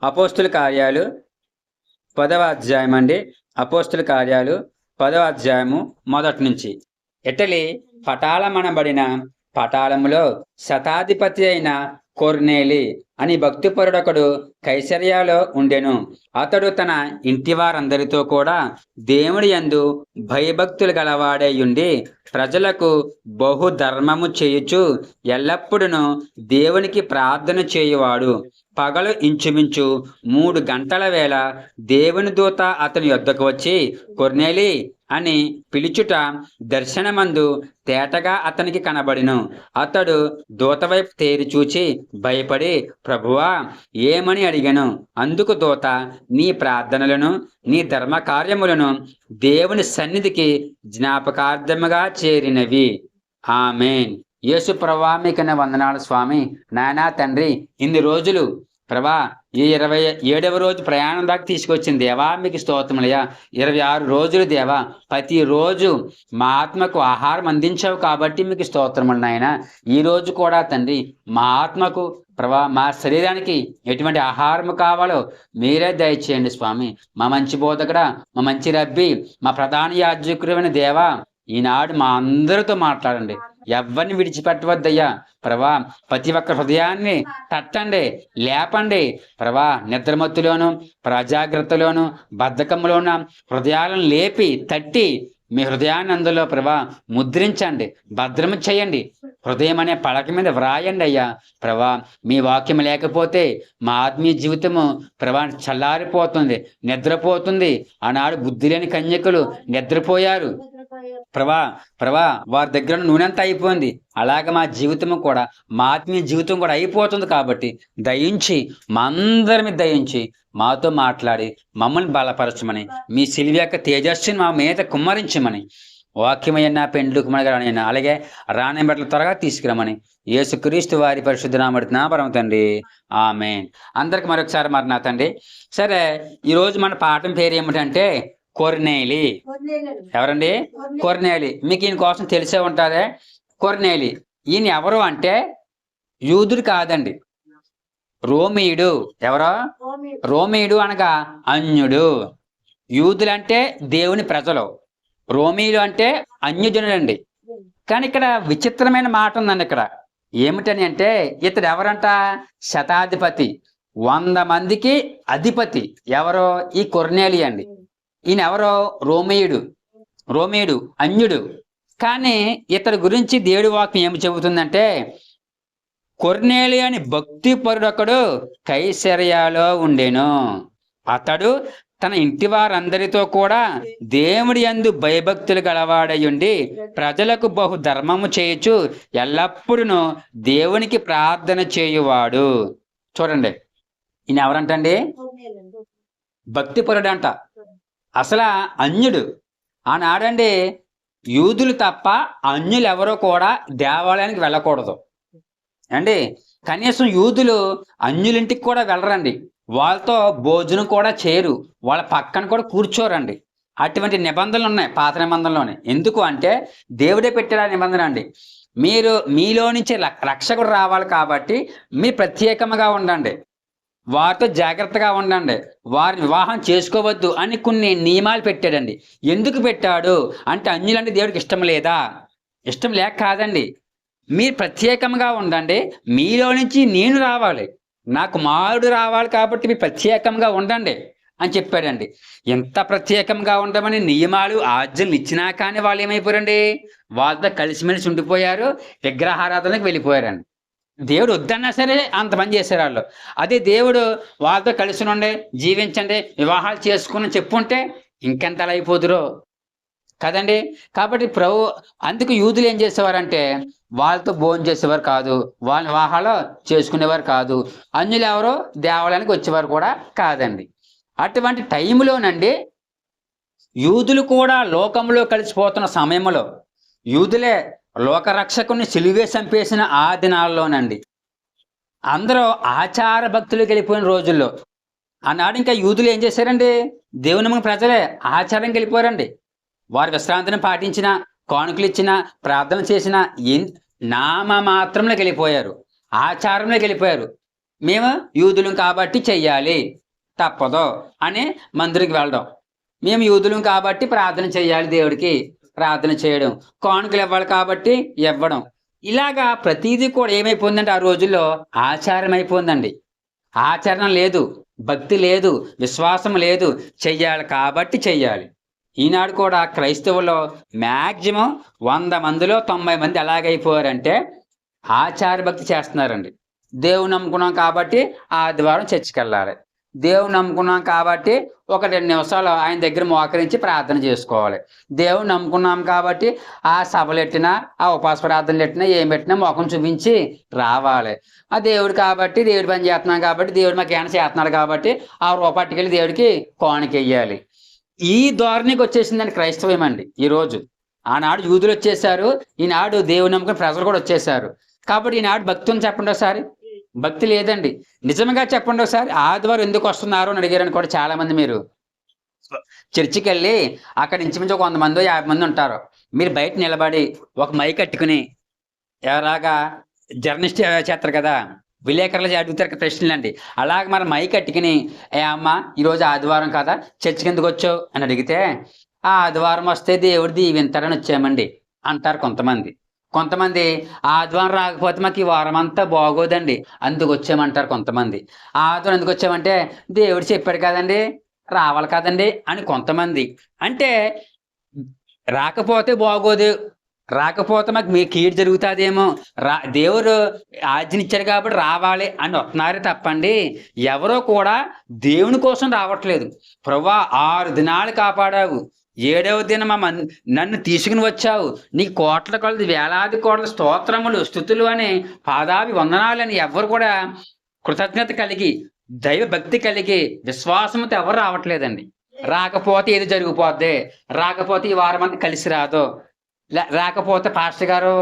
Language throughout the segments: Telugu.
అపోస్తుల కార్యాలు 10వ అధ్యాయం అండి. అపోస్తుల కార్యాలు 10వ అధ్యాయము మొదటి నుంచి. ఇటలీ పటాలమనబడిన పటాలములో శతాధిపతి అయిన కొర్నేలి అని భక్తిపరుడొకడు కైసరయాలో ఉండెను. అతడు తన ఇంటి వారందరితో కూడా దేవుని యందు భయభక్తులు గలవాడై ఉండి ప్రజలకు బహుధర్మము చేయుచు ఎల్లప్పుడూ దేవునికి ప్రార్థన చేయువాడు. పగలు ఇంచుమించు 3 గంటల వేళ దేవుని దూత అతని యొద్దకు వచ్చి, కొర్నేలి అని పిలుచుట దర్శనమందు తేటగా అతనికి కనబడిను. అతడు దూత వైపు తేరి చూచి భయపడి, ప్రభువా ఏమని అడిగాను. అందుకు దూత, నీ ప్రార్థనలను నీ ధర్మకార్యములను దేవుని సన్నిధికి జ్ఞాపకార్థముగా చేరినవి. ఆమేన్. యేసు ప్రభా మీకన్నా వందనాలు స్వామి. నాయనా తండ్రి, ఇన్ని రోజులు ప్రభా ఈ 27వ రోజు ప్రయాణం దాకా తీసుకొచ్చింది దేవా, మీకు స్తోత్రములయ్యా. 26 రోజులు దేవా, ప్రతిరోజు మా ఆత్మకు ఆహారం అందించావు కాబట్టి మీకు స్తోత్రములు నాయన. ఈ రోజు కూడా తండ్రి మా ఆత్మకు ప్రభా, మా శరీరానికి ఎటువంటి ఆహారం కావాలో మీరే దయచేయండి స్వామి. మా మంచి బోధకుడా, మా మంచి రబ్బీ, మా ప్రధాన యాజకుడైన దేవా, ఈనాడు మా అందరితో మాట్లాడండి. ఎవరిని విడిచిపెట్టవద్దయ్యా ప్రభా. ప్రతి ఒక్క హృదయాన్ని తట్టండి, లేపండి ప్రభా. నిద్రమత్తులోను ప్రజాగ్రత్తలోను బద్ధకంలోన హృదయాలను లేపి తట్టి మీ హృదయాన్ని అందులో ప్రభా ముద్రించండి, భద్రము చేయండి. హృదయం అనే పలక మీద వ్రాయండి అయ్యా ప్రభా. మీ వాక్యం లేకపోతే మా ఆత్మీయ జీవితము ప్రభా చల్లారిపోతుంది, నిద్రపోతుంది. ఆనాడు బుద్ధి లేని కన్యకులు నిద్రపోయారు ప్రభా. వారి దగ్గర నూనెంత అయిపోయింది. అలాగే మా జీవితము కూడా, మా ఆత్మీయ జీవితం కూడా అయిపోతుంది. కాబట్టి దయించి మా అందరి మీద దయించి మాతో మాట్లాడి మమ్మల్ని బలపరచమని, మీ సిలువ యొక్క తేజస్సుని మా మీద కుమ్మరించమని, వాక్యమయ్యన్న పెండ్లు కుమ్మరగానైనా అలాగే రాని బట్టలు త్వరగా తీసుకురమని యేసుక్రీస్తు వారి పరిశుద్ధ నామమున పరమ తండ్రి ఆమేన్. అందరికి మరొకసారి మరి నా తండ్రి. సరే, ఈరోజు మన పాఠం పేరు ఏమిటంటే కొర్నేలి. ఎవరండి? కొర్నేలి. మీకు ఈయన కోసం తెలిసే ఉంటుందే. కొర్నేలి ఈయన ఎవరు అంటే యూదుడు కాదండి, రోమీయుడు. ఎవరో? రోమీయుడు అనగా అన్యుడు. యూదులంటే దేవుని ప్రజలు, రోమీయులు అంటే అన్యజనులండి. కానీ ఇక్కడ విచిత్రమైన మాట ఉందండి. ఇక్కడ ఏమిటని అంటే, ఇతడు ఎవరంట? శతాధిపతి, 100 మందికి అధిపతి. ఎవరో? ఈ కొర్నేలి అండి. ఈయన ఎవరో? రోమీయుడు, అన్యుడు. కానీ ఇతడి గురించి దేవుడి వాక్యం ఏమి చెబుతుందంటే, కొర్నేలి అని భక్తి పరుడొకడు కైసరయాలో ఉండెను. అతడు తన ఇంటి వారందరితో కూడా దేవుడి యందు భయభక్తులు గలవాడయుండి ప్రజలకు బహు ధర్మము చేయుచు ఎల్లప్పుడూ దేవునికి ప్రార్థన చేయువాడు. చూడండి, ఈయన ఎవరంటండి? భక్తిపరుడు అంట. అసలు అన్యుడు. ఆనాడండి యూదులు తప్ప అన్యులు ఎవరో కూడా దేవాలయానికి వెళ్ళకూడదు అండి. కనీసం యూదులు అన్యులింటికి కూడా వెళ్ళరండి. వాళ్ళతో భోజనం కూడా చేయరు, వాళ్ళ పక్కన కూడా కూర్చోరండి. అటువంటి నిబంధనలు ఉన్నాయి పాత నిబంధనలోనే. ఎందుకు అంటే దేవుడే పెట్టాడు ఆ నిబంధన అండి. మీరు మీలో నుంచి రక్షకుడు రావాలి కాబట్టి మీరు ప్రత్యేకంగా ఉండండి, వారితో జాగ్రత్తగా ఉండండి, వారిని వివాహం చేసుకోవద్దు అని కొన్ని నియమాలు పెట్టాడండి. ఎందుకు పెట్టాడు అంటే అన్యులంటే దేవుడికి ఇష్టం లేదా? ఇష్టం లేక కాదండి. మీరు ప్రత్యేకంగా ఉండండి, మీలో నుంచి నేను రావాలి, నా కుమారుడు రావాలి కాబట్టి మీరు ప్రత్యేకంగా ఉండండి అని చెప్పాడండి. ఎంత ప్రత్యేకంగా ఉండమని నియమాలు ఆజ్ఞలు ఇచ్చినా కానీ వాళ్ళు ఏమైపోయారండి? వాళ్ళతో కలిసిమెలిసి ఉండిపోయారు, విగ్రహారాధనకు వెళ్ళిపోయారండి. దేవుడు వద్దన్నా సరే అంతమంది చేశారు వాళ్ళు. అదే దేవుడు వాళ్ళతో కలిసి ఉండే జీవించండి, వివాహాలు చేసుకుని చెప్పుంటే ఇంకెంత అలా అయిపోదురో కదండి. కాబట్టి అందుకు యూదులు ఏం చేసేవారంటే వాళ్ళతో భోజనం చేసేవారు కాదు, వాళ్ళ వివాహాలు చేసుకునేవారు కాదు, అన్యులు ఎవరో దేవాలయానికి వచ్చేవారు కూడా కాదండి. అటువంటి టైంలోనండి యూదులు కూడా లోకంలో కలిసిపోతున్న సమయంలో, యూదులే లోకరక్షకుని సిలువే చంపేసిన ఆ దినాల్లోనండి అందరూ ఆచార భక్తులకు వెళ్ళిపోయిన రోజుల్లో, ఆనాడు ఇంకా యూదులు ఏం చేశారండి? దేవుని మన ప్రజలే ఆచారం వెళ్ళిపోయారండి. వారి విశ్రాంతిని పాటించిన, కానుకలు ఇచ్చిన, ప్రార్థన చేసిన నామ మాత్రంలోకి వెళ్ళిపోయారు, ఆచారంలోకి వెళ్ళిపోయారు. మేము యూదులం కాబట్టి చెయ్యాలి, తప్పదు అని మందిరికి వెళ్ళడం. మేము యూదులం కాబట్టి ప్రార్థన చేయాలి, దేవుడికి ప్రార్థన చేయడం, కానుకలు ఇవ్వాలి కాబట్టి ఇవ్వడం. ఇలాగా ప్రతిదీ కూడా ఏమైపోయిందంటే ఆ రోజుల్లో ఆచారం అయిపోయిందండి. ఆచరణ లేదు, భక్తి లేదు, విశ్వాసం లేదు. చెయ్యాలి కాబట్టి చెయ్యాలి. ఈనాడు కూడా క్రైస్తవుల్లో మ్యాక్సిమం 100 మందిలో 90 మంది ఎలాగైపోయారంటే ఆచార భక్తి చేస్తున్నారండి. దేవుని నమ్ముకున్నాం కాబట్టి ఆదివారం చర్చికి వెళ్ళాలి, దేవుని నమ్ముకున్నాం కాబట్టి ఒక 2 నిమిషాలు ఆయన దగ్గర మోకరించి ప్రార్థన చేసుకోవాలి, దేవుని నమ్ముకున్నాం కాబట్టి ఆ సభలు పెట్టినా ఆ ఉపాస ప్రార్థనలు పెట్టినా ఏం పెట్టినా మొఖం చూపించి రావాలి. ఆ దేవుడు కాబట్టి దేవుడి పని చేస్తున్నాం కాబట్టి దేవుడు మాకు ఏమైనా చేస్తున్నాడు కాబట్టి ఆ రూపాటికెళ్ళి దేవుడికి కానుకెయ్యాలి. ఈ ధోరణికి వచ్చేసిందండి క్రైస్తవం అండి ఈరోజు. ఆనాడు యూదులు వచ్చేసారు, ఈనాడు దేవుని నమ్ముకుని ప్రజలు కూడా వచ్చేసారు. కాబట్టి ఈనాడు భక్తి ఉంది చెప్పండి ఒకసారి. భక్తి లేదండి. నిజంగా చెప్పండి ఒకసారి, ఆదివారం ఎందుకు వస్తున్నారు అని అడిగారని కూడా చాలా మంది. మీరు చర్చికి వెళ్ళి అక్కడ ఇంచుమించు ఒక 100 మంది 50 మంది ఉంటారు. మీరు బయట నిలబడి ఒక మైక్ కట్టుకుని ఎలాగా జర్నలిస్ట్ చేస్తారు కదా, విలేకరులు అడుగుతారు ప్రశ్నలు అండి, అలాగే మన మైక్ కట్టుకుని ఏ అమ్మ ఈరోజు ఆదివారం కదా చర్చికి ఎందుకు వచ్చావు అని అడిగితే ఆ ఆదివారం వస్తే దేవుడు దీవింతాడని వచ్చామండి అంటారు కొంతమంది. కొంతమంది ఆదివారం రాకపోతే మాకు ఈ వారం అంతా బాగోదండి అందుకు వచ్చామంటారు కొంతమంది. ఆదివారం ఎందుకు వచ్చామంటే దేవుడు చెప్పాడు కదండి రావాలి కదండి అని కొంతమంది. అంటే రాకపోతే బాగోదు, రాకపోతే మాకు మీ కీడు జరుగుతుందేమో, దేవుడు ఆజ్ఞనిచ్చాడు కాబట్టి రావాలి అని వస్తున్నారే తప్పండి ఎవరో కూడా దేవుని కోసం రావట్లేదు. ప్రభువా 6 దినాలు కాపాడావు, 7వ దినం నన్ను తీసుకుని వచ్చావు, నీకు కోట్ల కొలది వేలాది కోట్ల స్తోత్రములు స్తుతులు అని పాదాభి వందనాలని ఎవరు కూడా కృతజ్ఞత కలిగి దైవ భక్తి కలిగి విశ్వాసంతో ఎవరు రావట్లేదండి. రాకపోతే ఏది జరిగిపోద్ది, రాకపోతే ఈ వారం అంతా కలిసి రాదు, రాకపోతే పాస్టర్ గారు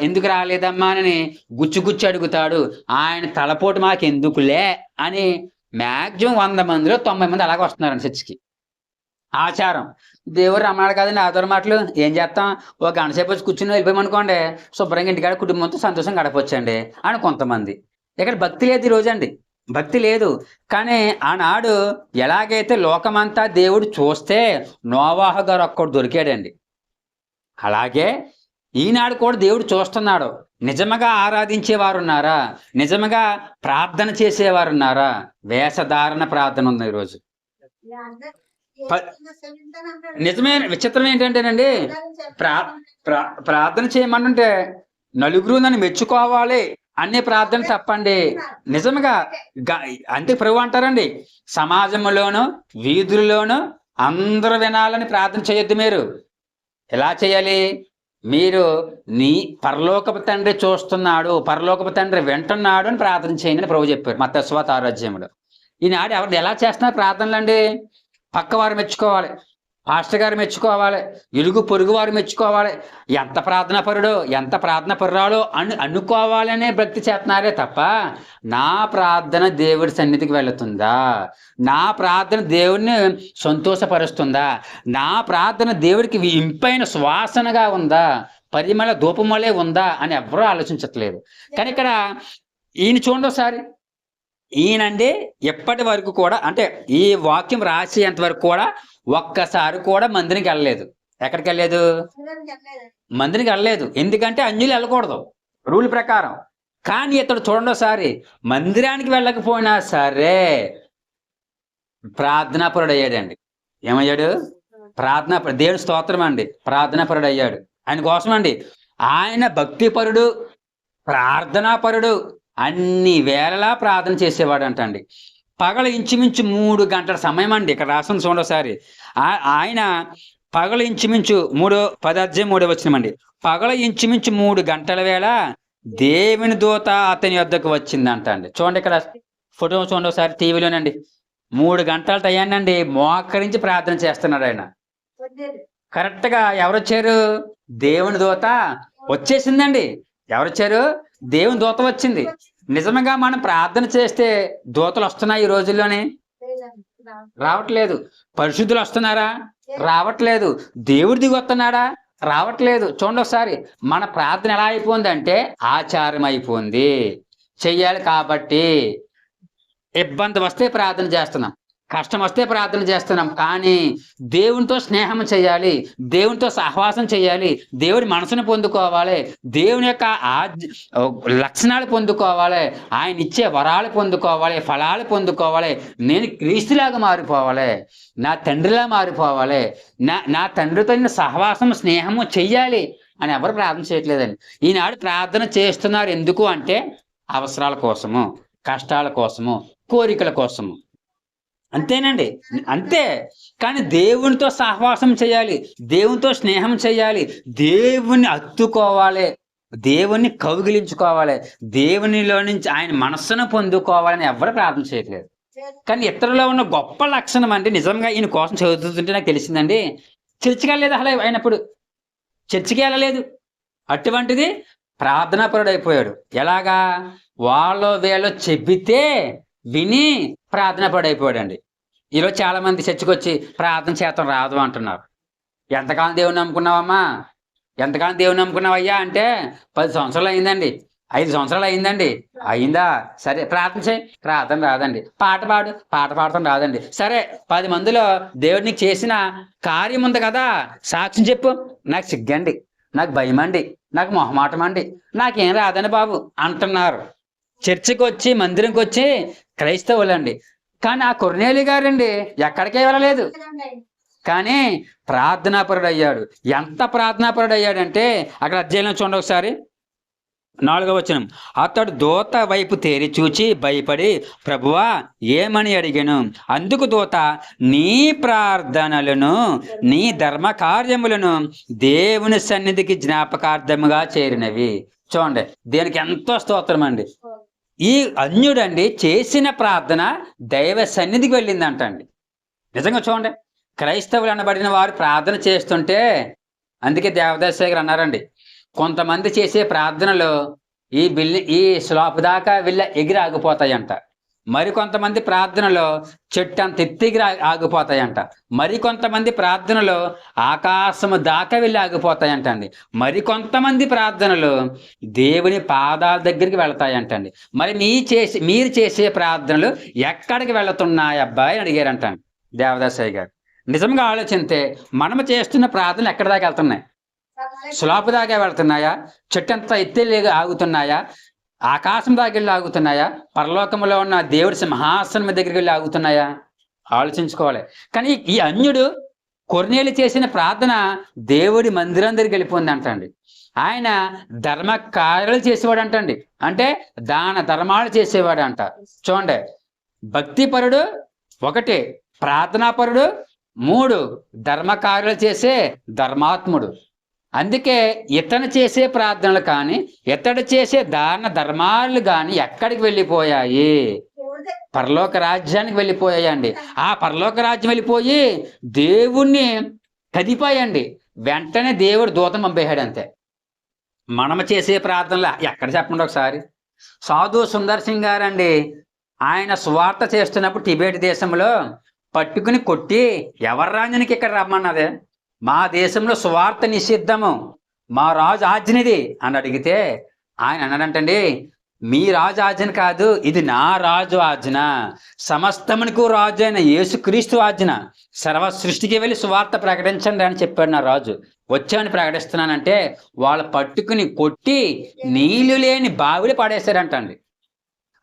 ఎందుకు రాలేదమ్మా అని గుచ్చి అడుగుతాడు, ఆయన తలపోటు మాకు ఎందుకులే అని మ్యాక్సిమం 100 మందిలో 90 మంది అలాగే వస్తున్నారండి చర్చికి. ఆచారం. దేవుడు రమ్మన్నాడు కదండి ఆదివారం మాటలు ఏం చేస్తాం, ఒక గంట సేపు వచ్చి కూర్చుని వెళ్ళిపోయామనుకోండి శుభ్రంగా ఇంటికాడ కుటుంబంతో సంతోషం గడపొచ్చండి అని కొంతమంది. ఇక్కడ భక్తి లేదు ఈరోజు అండి, భక్తి లేదు. కానీ ఆనాడు ఎలాగైతే లోకమంతా దేవుడు చూస్తే నోవాహు గారు ఒక్కడు దొరికాడండి, అలాగే ఈనాడు కూడా దేవుడు చూస్తున్నాడు. నిజముగా ఆరాధించేవారు ఉన్నారా, నిజముగా ప్రార్థన చేసేవారు ఉన్నారా? వేషధారణ ప్రార్థన ఉంది ఈరోజు. నిజమైన విచిత్రం ఏంటంటేనండి, ప్రార్థన చేయమంటుంటే నలుగురు నన్ను మెచ్చుకోవాలి అనే ప్రార్థన తప్పండి. నిజంగా అంతే ప్రభు అంటారండి, సమాజంలోను వీధుల్లోనూ అందరూ వినాలని ప్రార్థన చేయొద్దు. మీరు ఎలా చేయాలి? మీరు నీ పరలోకపు తండ్రి చూస్తున్నాడు, పరలోకపు తండ్రి వింటున్నాడు అని ప్రార్థన చేయండి అని ప్రభు చెప్పారు మత్తయి 6:6. ఈనాడు ఎవరు ఎలా చేస్తున్నారు ప్రార్థనలు అండి? పక్కవారు మెచ్చుకోవాలి, పాస్టర్ గారు మెచ్చుకోవాలి, ఇరుగు పొరుగు వారు మెచ్చుకోవాలి, ఎంత ప్రార్థనా పరుడో ఎంత ప్రార్థన పరురాలో అనుకోవాలనే భక్తి చేస్తున్నారే తప్ప నా ప్రార్థన దేవుడి సన్నిధికి వెళుతుందా, నా ప్రార్థన దేవుడిని సంతోషపరుస్తుందా, నా ప్రార్థన దేవుడికి ఇంపైన సువాసనగా ఉందా, పరిమళ ధూపమలే ఉందా అని ఎవరూ ఆలోచించట్లేదు. కానీ ఇక్కడ ఈయన చూడండి ఒకసారి, ఈయనండి ఎప్పటి వరకు కూడా అంటే ఈ వాక్యం రాసేంత వరకు కూడా ఒక్కసారి కూడా మందిరికి వెళ్ళలేదు. ఎక్కడికి వెళ్ళలేదు? మందిరికి వెళ్ళలేదు. ఎందుకంటే అన్యులు వెళ్ళకూడదు రూల్ ప్రకారం. కానీ ఇతడు చూడండి ఒకసారి, మందిరానికి వెళ్ళకపోయినా సరే ప్రార్థనాపరుడు అయ్యాడండి. ఏమయ్యాడు? దేవుడి స్తోత్రం అండి, ప్రార్థనాపరుడు అయ్యాడు. ఆయన కోసం అండి, ఆయన భక్తిపరుడు, ప్రార్థనాపరుడు, అన్ని వేళలా ప్రార్థన చేసేవాడు అంటండి. పగలు ఇంచుమించు 3 గంటల సమయం అండి. ఇక్కడ రాసిన చూడండి ఒకసారి, ఆయన పగలు ఇంచుమించు 3:10 పగలు ఇంచుమించు 3 గంటల వేళ దేవుని దూత అతని వద్దకు వచ్చిందంట అండి. చూడండి ఇక్కడ ఫోటో చూడండి ఒకసారి టీవీలోనండి. 3 గంటల టయాన్నండి మోకరించి ప్రార్థన చేస్తున్నాడు ఆయన. కరెక్ట్ గా ఎవరు వచ్చారు? దేవుని దూత వచ్చేసిందండి. ఎవరు వచ్చారు? దేవుని దూత వచ్చింది. నిజంగా మనం ప్రార్థన చేస్తే దూతలు వస్తున్నాయి ఈ రోజుల్లోనే? రావట్లేదు. పరిశుద్ధులు వస్తున్నారా? రావట్లేదు. దేవుడు దిగి వస్తున్నాడా? రావట్లేదు. చూడండి ఒకసారి, మన ప్రార్థన ఎలా అయిపోయింది అంటే ఆచారం అయిపోయింది. చెయ్యాలి కాబట్టి ఇబ్బంది వస్తే ప్రార్థన చేస్తున్నాం, కష్టం వస్తే ప్రార్థన చేస్తున్నాం. కానీ దేవునితో స్నేహం చేయాలి, దేవునితో సహవాసం చేయాలి, దేవుడి మనసును పొందుకోవాలి, దేవుని యొక్క లక్షణాలు పొందుకోవాలి, ఆయన ఇచ్చే వరాలు పొందుకోవాలి, ఫలాలు పొందుకోవాలి, నేను క్రీస్తులాగా మారిపోవాలి, నా తండ్రిలా మారిపోవాలి, నా తండ్రితో నేను సహవాసం స్నేహము చెయ్యాలి అని ఎవరు ప్రార్థన చేయట్లేదండి. ఈనాడు ప్రార్థన చేస్తున్నారు ఎందుకు అంటే అవసరాల కోసము, కష్టాల కోసము, కోరికల కోసము. అంతేనండి, అంతే. కానీ దేవునితో సహవాసం చేయాలి, దేవునితో స్నేహం చేయాలి, దేవుణ్ణి హత్తుకోవాలి, దేవుణ్ణి కౌగిలించుకోవాలి, దేవునిలో నుంచి ఆయన మనస్సును పొందుకోవాలని ఎవరు ప్రార్థన చేయట్లేదు. కానీ ఇతరులో ఉన్న గొప్ప లక్షణం అండి, నిజంగా ఈయన కోసం చదువుతుంటే నాకు తెలిసిందండి, చర్చికి వెళ్ళలేదు అసలు. అయినప్పుడు చర్చికి వెళ్ళలేదు, అటువంటిది ప్రార్థనాపరుడు అయిపోయాడు. ఎలాగా? వాళ్ళు వీళ్ళు చెబితే విని ప్రార్థనాపరుడు అయిపోయాడండి. ఈరోజు చాలా మంది చర్చికి వచ్చి ప్రార్థన చేతం రాదు అంటున్నారు. ఎంతకాలం దేవుని నమ్ముకున్నావమ్మా, ఎంతకాలం దేవుని నమ్ముకున్నావయ్యా అంటే 10 సంవత్సరాలు అయిందండి, 5 సంవత్సరాలు అయిందండి. అయిందా? సరే ప్రార్థన చేయి, ప్రార్థన రాదండి. పాట పాడు, పాట పాడటం రాదండి. సరే 10 మందిలో దేవుడికి చేసిన కార్యం ఉంది కదా, సాక్ష్యం చెప్పు. నాకు సిగ్గండి, నాకు భయం అండి, నాకు మొహమాటం అండి, నాకేం రాదండి బాబు అంటున్నారు. చర్చికి వచ్చి మందిరంకి వచ్చి క్రైస్తవులండి. కానీ ఆ కొర్నేలి గారండి ఎక్కడికే వెళ్ళలేదు, కానీ ప్రార్థనాపరుడు అయ్యాడు. ఎంత ప్రార్థనాపరుడు అయ్యాడంటే అక్కడ అధ్యాయంలో చూడండి ఒకసారి, 4వ వచనం. అతడు దూత వైపు తేరి చూచి భయపడి, ప్రభువా ఏమని అడిగాను. అందుకు దూత, నీ ప్రార్థనలను నీ ధర్మ కార్యములను దేవుని సన్నిధికి జ్ఞాపకార్థముగా చేరినవి. చూడండి, దీనికి ఎంతో స్తోత్రం అండి. ఈ అన్యుడండి చేసిన ప్రార్థన దైవ సన్నిధికి వెళ్ళిందంటండి. నిజంగా చూడండి, క్రైస్తవులు అనబడిన వారు ప్రార్థన చేస్తుంటే, అందుకే దేవదాస్ గారు అన్నారండి, కొంతమంది చేసే ప్రార్థనలు ఈ స్లాప్ దాకా వెళ్ళి ఎగిరి ఆగిపోతాయంట, మరికొంతమంది ప్రార్థనలో చెట్టు అంత ఎత్తిగిరి ఆగిపోతాయంట, మరికొంతమంది ప్రార్థనలో ఆకాశము దాకా వెళ్ళి ఆగిపోతాయంటండి, మరికొంతమంది ప్రార్థనలు దేవుని పాదాల దగ్గరికి వెళతాయంటండి. మరి మీరు చేసే ప్రార్థనలు ఎక్కడికి వెళుతున్నాయి అబ్బాయి అడిగారంటండి దేవదాసయ్య గారు. నిజంగా ఆలోచిస్తే మనము చేస్తున్న ప్రార్థనలు ఎక్కడి దాకా వెళ్తున్నాయి? స్లాపు దాకా వెళ్తున్నాయా? చెట్టు అంతా ఎత్తేలేగా ఆగుతున్నాయా? ఆకాశం దాకా వెళ్ళి ఆగుతున్నాయా? పరలోకంలో ఉన్న దేవుడి సింహాసనం దగ్గరికి వెళ్ళి ఆగుతున్నాయా? ఆలోచించుకోవాలి. కానీ ఈ అన్యుడు కొర్నేలి చేసిన ప్రార్థన దేవుడి మందిరం దగ్గరికి వెళ్ళిపోయింది అంటండి. ఆయన ధర్మ కార్యాలు చేసేవాడు అంటండి, అంటే దాన ధర్మాలు చేసేవాడు అంట. చూడండి, భక్తిపరుడు 1, ప్రార్థనాపరుడు 3, ధర్మ కార్యాలు చేసే ధర్మాత్ముడు. అందుకే ఇతను చేసే ప్రార్థనలు కానీ ఇతడు చేసే దాన ధర్మాలు కానీ ఎక్కడికి వెళ్ళిపోయాయి? పరలోక రాజ్యానికి వెళ్ళిపోయాయండి. ఆ పరలోక రాజ్యం వెళ్ళిపోయి దేవుణ్ణి కదిపాయండి. వెంటనే దేవుడు దూతను పంపేశాడు. అంతే. మనము చేసే ప్రార్థనలు ఎక్కడ చెప్పండి ఒకసారి. సాధు సుందర్ సింగ్ గారండి, ఆయన సువార్త చేస్తున్నప్పుడు టిబెట్ దేశంలో పట్టుకుని కొట్టి, ఎవరి రాజ్యానికి ఇక్కడ రమ్మన్నదే, మా దేశంలో సువార్త నిషిద్ధము, మా రాజు ఆజ్ఞది అని అడిగితే ఆయన అన్నాడంటండి, మీ రాజు ఆజ్ఞ కాదు, ఇది నా రాజు ఆజ్ఞ, సమస్తమునకు రాజు అయిన యేసుక్రీస్తు ఆజ్ఞ, సర్వ సృష్టికి వెళ్ళి సువార్త ప్రకటించండి అని చెప్పాడు నా రాజు. వచ్చామని ప్రకటిస్తున్నానంటే వాళ్ళు పట్టుకుని కొట్టి నీళ్లు లేని బావిలో పడేశారంటండి.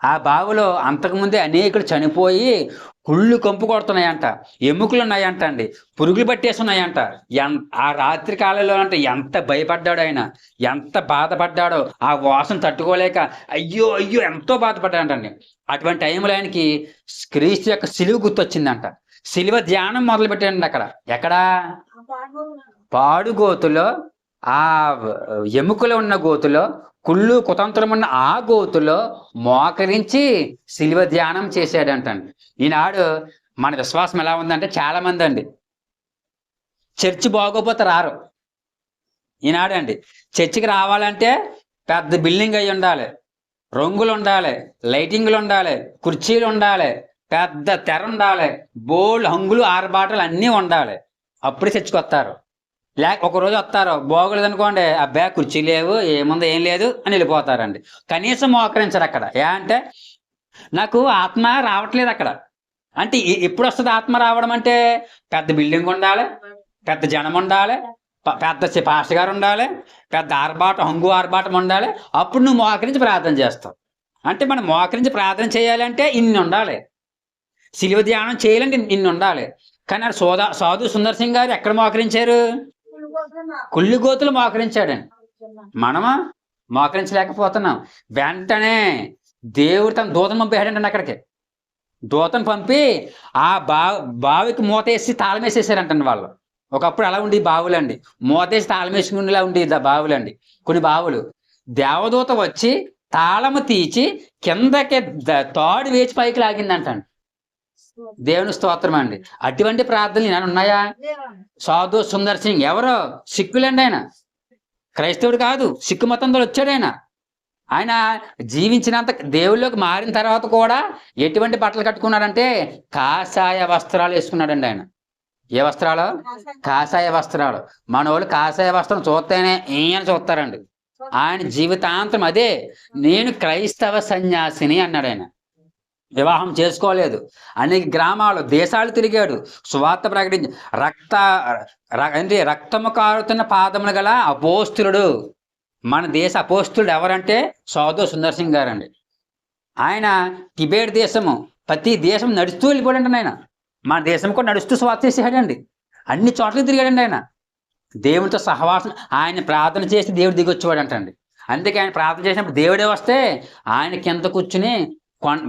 ఆ బావిలో అంతకుముందే అనేకులు చనిపోయి కుళ్ళు కంపు కొడుతున్నాయంట, ఎముకలు ఉన్నాయంట అండి, పురుగులు పట్టేసి ఉన్నాయంట. ఆ రాత్రి కాలంలో అంటే ఎంత భయపడ్డాడు ఆయన, ఎంత బాధపడ్డాడో, ఆ వాసన తట్టుకోలేక అయ్యో అయ్యో ఎంతో బాధపడ్డాడంటండి. అటువంటి టైంలో ఆయనకి క్రీస్తు యొక్క సిలువ గుర్తొచ్చిందంట. సిలువ ధ్యానం మొదలు పెట్టాడండి. ఎక్కడా? పాడుగోతులో, ఆ ఎముకలు ఉన్న గోతులో, కుళ్ళు కుతంత్రం ఉన్న ఆ గోతులో మోకరించి సిలువ ధ్యానం చేశాడంటండి. ఈనాడు మన విశ్వాసం ఎలా ఉందంటే, చాలా మంది అండి చర్చి బాగోపోతే రారు. ఈనాడు అండి చర్చికి రావాలంటే పెద్ద బిల్డింగ్ అయి ఉండాలి, రంగులు ఉండాలి, లైటింగ్లు ఉండాలి, కుర్చీలు ఉండాలి, పెద్ద తెర ఉండాలి, బోల్డ్ హంగులు ఆర్బాటలు అన్నీ ఉండాలి, అప్పుడే చర్చికి వస్తారు. ఒకరోజు వస్తారు, బాగోలేదు అనుకోండి, అబ్బాయి కుర్చీ లేవు, ఏముందో ఏం లేదు అని వెళ్ళిపోతారండి. కనీసం మోకరించరు అక్కడ. అంటే నాకు ఆత్మ రావట్లేదు అక్కడ. అంటే ఎప్పుడు వస్తుంది ఆత్మ రావడం అంటే? పెద్ద బిల్డింగ్ ఉండాలి, పెద్ద జనం ఉండాలి, పెద్ద పాస్టర్ గారు ఉండాలి, పెద్ద ఆర్భాటం, హంగు ఆర్భాటం ఉండాలి. అప్పుడు నువ్వు మోకరించి ప్రార్థన చేస్తావు. అంటే మనం మోకరించి ప్రార్థన చేయాలంటే ఇన్ని ఉండాలి. శిలువ ధ్యానం చేయాలంటే ఇన్ని ఉండాలి. కానీ సాధు సుందర్ సింగ్ గారు ఎక్కడ మోకరించారు? కుళ్ళు గోతులు మోకరించాడండి. మనమా మోకరించలేకపోతున్నాం. వెంటనే దేవుడు తన దూతను పంపేశాడండి అక్కడికి. దూతను పంపి ఆ బావికి మూత వేసి తాళం వేసేసారంటండి వాళ్ళు. ఒకప్పుడు అలా ఉండి బావులండి, మూతేసి తాళం వేసుకునేలా ఉండి బావులండి కొన్ని బావులు. దేవదూత వచ్చి తాళము తీసి కిందకి తాడు వేచి పైకి లాగిందంటండి. దేవుని స్తోత్రం అండి. అటువంటి ప్రార్థనలు నేను ఉన్నాయా? సాధు సుందర్ సింగ్ ఎవరో సిక్కులండి, ఆయన క్రైస్తవుడు కాదు, సిక్కు మతంతో వచ్చాడు. ఆయన జీవించినంత దేవుళ్ళలోకి మారిన తర్వాత కూడా ఎటువంటి బట్టలు కట్టుకున్నాడంటే కాషాయ వస్త్రాలు వేసుకున్నాడండి ఆయన. ఏ వస్త్రాలు? కాషాయ వస్త్రాలు. మన వాళ్ళు కాషాయ వస్త్రం చూస్తేనే ఈయన చూస్తారండి. ఆయన జీవితాంతం అదే, నేను క్రైస్తవ సన్యాసిని అన్నాడు. ఆయన వివాహం చేసుకోలేదు, అనేక గ్రామాలు దేశాలు తిరిగాడు, సువార్త ప్రకటించి రక్తము కారుతున్న పాదములు గల అపోస్తులుడు. మన దేశ అపోస్తులుడు ఎవరంటే సాధు సుందర్ సింగ్ గారు అండి. ఆయన టిబెట్ దేశము ప్రతి దేశం నడుస్తూ వెళ్ళిపోయాడండి. ఆయన మన దేశం కూడా నడుస్తూ స్వార్థ చేసేసాడండి. అన్ని చోట్ల తిరిగాడండి. ఆయన దేవునితో సహవాసం, ఆయన ప్రార్థన చేసి దేవుడు దిగొచ్చేవాడు అంటండి. అందుకే ఆయన ప్రార్థన చేసినప్పుడు దేవుడే వస్తే ఆయన కింద కూర్చుని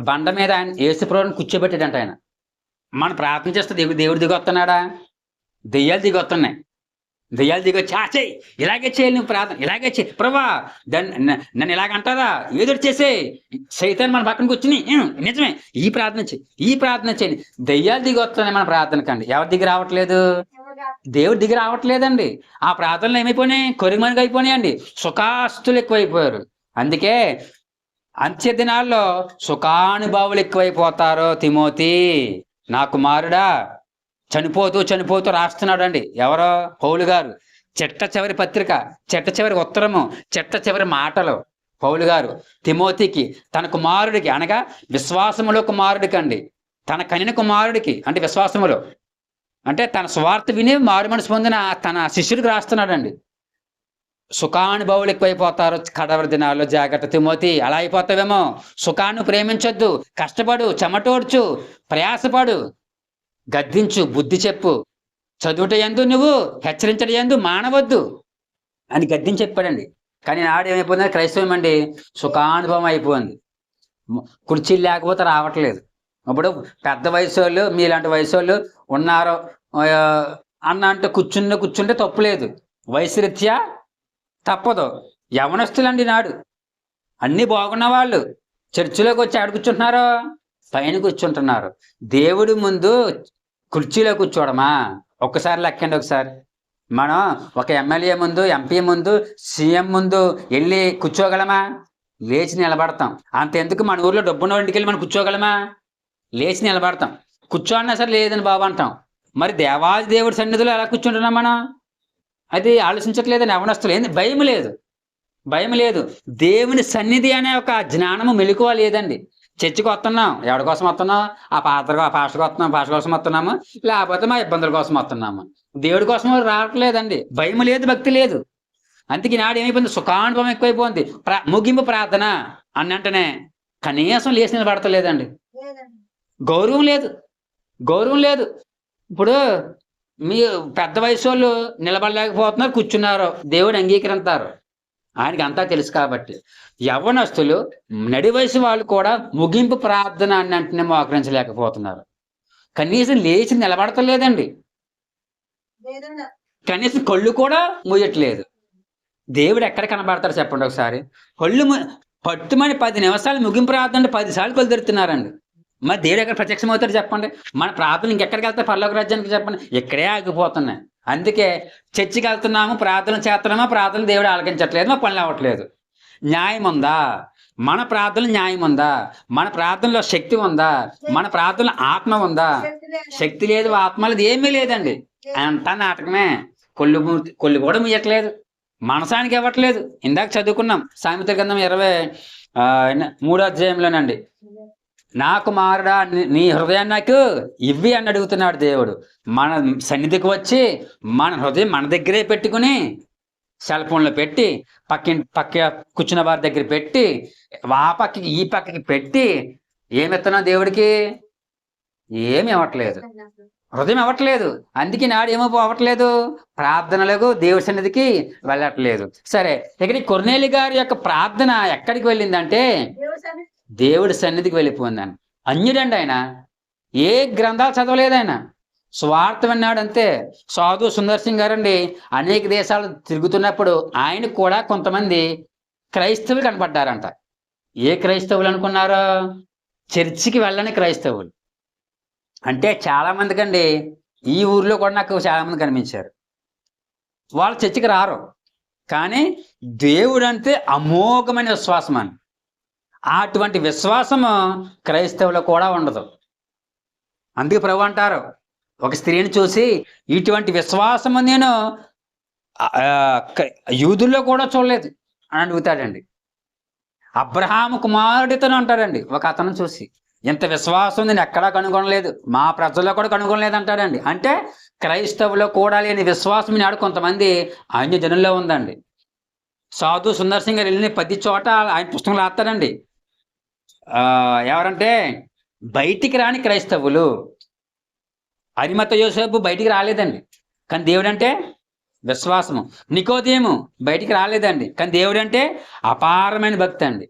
బండ మీద ఆయన యేసుప్రభువుని కూర్చోబెట్టాడంట. ఆయన మనం ప్రార్థన చేస్తే దేవుడు దిగొస్తున్నాడా? దెయ్యాలు దిగొస్తున్నాయి. దెయ్యాలు దిగొచ్చి చేయి, ఇలాగే చేయాలి, నువ్వు ప్రార్థన ఇలాగే చేయి, ప్రభా నన్ను ఇలాగంటారా, ఏదో చేసే సైతాన్ మన పక్కన కూర్చుని నిజమే ఈ ప్రార్థన చేయండి. దెయ్యాలు దిగొస్తున్నాయి మన ప్రార్థనకండి. ఎవరు దిగి రావట్లేదు? దేవుడు దిగి రావట్లేదండి. ఆ ప్రార్థనలు ఏమైపోయినాయి? కొరిమనుగా అయిపోయినాయండి. సుఖాస్తులు ఎక్కువైపోయారు. అందుకే అంత్య దినాల్లో సుఖానుభావులు ఎక్కువైపోతారో తిమోతి నా కుమారుడా. చనిపోతూ రాస్తున్నాడు అండి ఎవరో? పౌలు గారు. చిట్ట చివరి పత్రిక, చిట్ట చివరి ఉత్తరము, చిట్ట చివరి మాటలు పౌలు గారు తిమోతికి, తన కుమారుడికి, అనగా విశ్వాసములో కుమారుడికి అండి, తన కనిన కుమారుడికి, అంటే విశ్వాసములో అంటే తన స్వార్థ విని మారు మనసు పొందిన తన శిష్యుడికి రాస్తున్నాడండి. సుఖానుభవులు ఎక్కువైపోతారు కడవరి దినాల్లో, జాగ్రత్త తిమోతి. అలా అయిపోతావేమో. సుఖాన్ని ప్రేమించొద్దు, కష్టపడు, చెమటోడ్చు, ప్రయాసపడు, గద్దించు, బుద్ధి చెప్పు, చదువుట యందు నువ్వు హెచ్చరించడం యందు మానవద్దు అని గద్దించి చెప్పాడండి. కానీ నాడు ఏమైపోయింది? క్రైస్తవం అండి సుఖానుభవం అయిపోయింది. కుర్చీలు లేకపోతే రావట్లేదు. ఇప్పుడు పెద్ద వయసు వాళ్ళు, మీలాంటి వయసు వాళ్ళు ఉన్నారు అన్న అంటే కూర్చుంటే తప్పులేదు, వయసు రీత్యా తప్పదు. యవనస్తులండి నాడు అన్ని బాగున్న వాళ్ళు చర్చిలోకి వచ్చి ఆడ కూర్చుంటున్నారు, పైన కూర్చుంటున్నారు. దేవుడి ముందు కుర్చీలో కూర్చోవడమా? ఒక్కసారి లెక్కండి. ఒకసారి మనం ఒక ఎమ్మెల్యే ముందు, ఎంపీ ముందు, సీఎం ముందు వెళ్ళి కూర్చోగలమా? లేచి నిలబడతాం. అంతెందుకు మన ఊర్లో డబ్బున్న ఇంటికి వెళ్ళి మనం కూర్చోగలమా? లేచి నిలబడతాం. కూర్చోన్నా సరే లేదని బాబు అంటాం. మరి దేవాది దేవుడి సన్నిధిలో ఎలా కూర్చుంటున్నాం మనం? అది ఆలోచించట్లేదని యవనస్తులు. ఏంది? భయం లేదు. దేవుని సన్నిధి అనే ఒక జ్ఞానము మెలకువ లేదండి. చర్చికి వస్తున్నాం, ఎవరి కోసం వస్తున్నాం? ఆ పాస్టర్ కోసం వస్తున్నాము, లేకపోతే మా ఇబ్బందుల కోసం వస్తున్నాము. దేవుడి కోసం రావట్లేదండి. భయం లేదు, భక్తి లేదు. అందుకే నాడు ఏమైపోయింది? సుఖానుభవం ఎక్కువైపోయింది. ముగింపు ప్రార్థన అన్నంటనే కనీసం లేచి నిలబడతలేదండి. గౌరవం లేదు. ఇప్పుడు మీ పెద్ద వయసు వాళ్ళు నిలబడలేకపోతున్నారు, కూర్చున్నారు, దేవుడు అంగీకరించారు. ఆయనకి అంతా తెలుసు కాబట్టి. యవ్వనస్తులు, నడి వయసు వాళ్ళు కూడా ముగింపు ప్రార్థన అన్నంటనే మోకరించలేకపోతున్నారు. కనీసం లేచి నిలబడతలేదండి. కనీసం కళ్ళు కూడా మూయట్లేదు. దేవుడు ఎక్కడ కనబడతారు చెప్పండి ఒకసారి? కళ్ళు పట్టుమని 10 నిమిషాలు ముగింపు ప్రార్థన 10 సార్లు కళ్ళు తెరుతున్నారండి. మరి దేవుడు ఎక్కడ ప్రత్యక్షం అవుతాడు చెప్పండి? మన ప్రార్థన ఇంకెక్కడికి వెళ్తాయి? పరలోక రాజ్యానికి చెప్పండి. ఇక్కడే ఆగిపోతున్నాయి. అందుకే చర్చికి వెళ్తున్నాము, ప్రార్థన చేస్తున్నామా, ప్రార్థన దేవుడు ఆలకించట్లేదు, మా పనులు అవ్వట్లేదు. న్యాయం ఉందా? మన ప్రార్థనలు న్యాయం ఉందా? మన ప్రార్థనలో శక్తి ఉందా? మన ప్రార్థనలో ఆత్మ ఉందా? శక్తి లేదు, ఆత్మ లేదు, ఏమీ లేదండి. అంతా నాటకమే. కొళ్ళు కూడా ముయ్యట్లేదు, మనసానికి ఇవ్వట్లేదు. ఇందాక చదువుకున్నాం సామెతల గ్రంథం 23వ అధ్యాయంలోనండి. నా కుమారుడా నీ హృదయాన్ని నాకు ఇవ్వి అని అడుగుతున్నాడు దేవుడు. మన సన్నిధికి వచ్చి మన హృదయం మన దగ్గరే పెట్టుకుని సెల్ ఫోన్లో పెట్టి పక్క కూర్చున్న వారి దగ్గర పెట్టి ఆ పక్కకి ఈ పక్కకి పెట్టి ఏమిస్తున్నాం దేవుడికి? ఏమి ఇవ్వట్లేదు, హృదయం ఇవ్వట్లేదు. అందుకే నాడు ఏమో అవ్వట్లేదు, ప్రార్థనలకు దేవుడి సన్నిధికి వెళ్ళట్లేదు. సరే, ఇక్కడ కొర్నేలి గారి యొక్క ప్రార్థన ఎక్కడికి వెళ్ళిందంటే దేవుడి సన్నిధికి వెళ్ళిపోయిందండి. అన్యుడండి ఆయన, ఏ గ్రంథాలు చదవలేదు ఆయన, స్వార్థ విన్నాడు అంతే. సాధు సుందర్ సింగ్ గారండి అనేక దేశాలు తిరుగుతున్నప్పుడు ఆయన కూడా కొంతమంది క్రైస్తవులు కనపడ్డారంట. ఏ క్రైస్తవులు అనుకున్నారో? చర్చికి వెళ్ళని క్రైస్తవులు. అంటే చాలా మందికి అండి ఈ ఊర్లో కూడా నాకు చాలా మంది కనిపించారు. వాళ్ళు చర్చికి రారు, కానీ దేవుడు అంటే అమోఘమైన విశ్వాసం అని. అటువంటి విశ్వాసము క్రైస్తవులు కూడా ఉండదు. అందుకే ప్రభు అంటారు, ఒక స్త్రీని చూసి ఇటువంటి విశ్వాసము నేను యూదుల్లో కూడా చూడలేదు అని అడుగుతాడండి. అబ్రహాము కుమారుడితోనే అంటాడండి ఒక అతను చూసి, ఇంత విశ్వాసం నేను ఎక్కడా కనుగొనలేదు, మా ప్రజల్లో కూడా కనుగొనలేదు అంటాడండి. అంటే క్రైస్తవులో కూడా లేని విశ్వాసం నాడు కొంతమంది అన్య జనుల్లో ఉందండి. సాధు సుందర్ సింగ్ గారు వెళ్ళిన 10 చోట ఆయన పుస్తకంలో రాస్తారండి. ఎవరంటే బయటికి రాని క్రైస్తవులు. అరిమత యోసేపు బయటికి రాలేదండి, కానీ దేవుడు అంటే విశ్వాసము. నికోదేము బయటికి రాలేదండి, కానీ దేవుడు అంటే అపారమైన భక్తి అండి.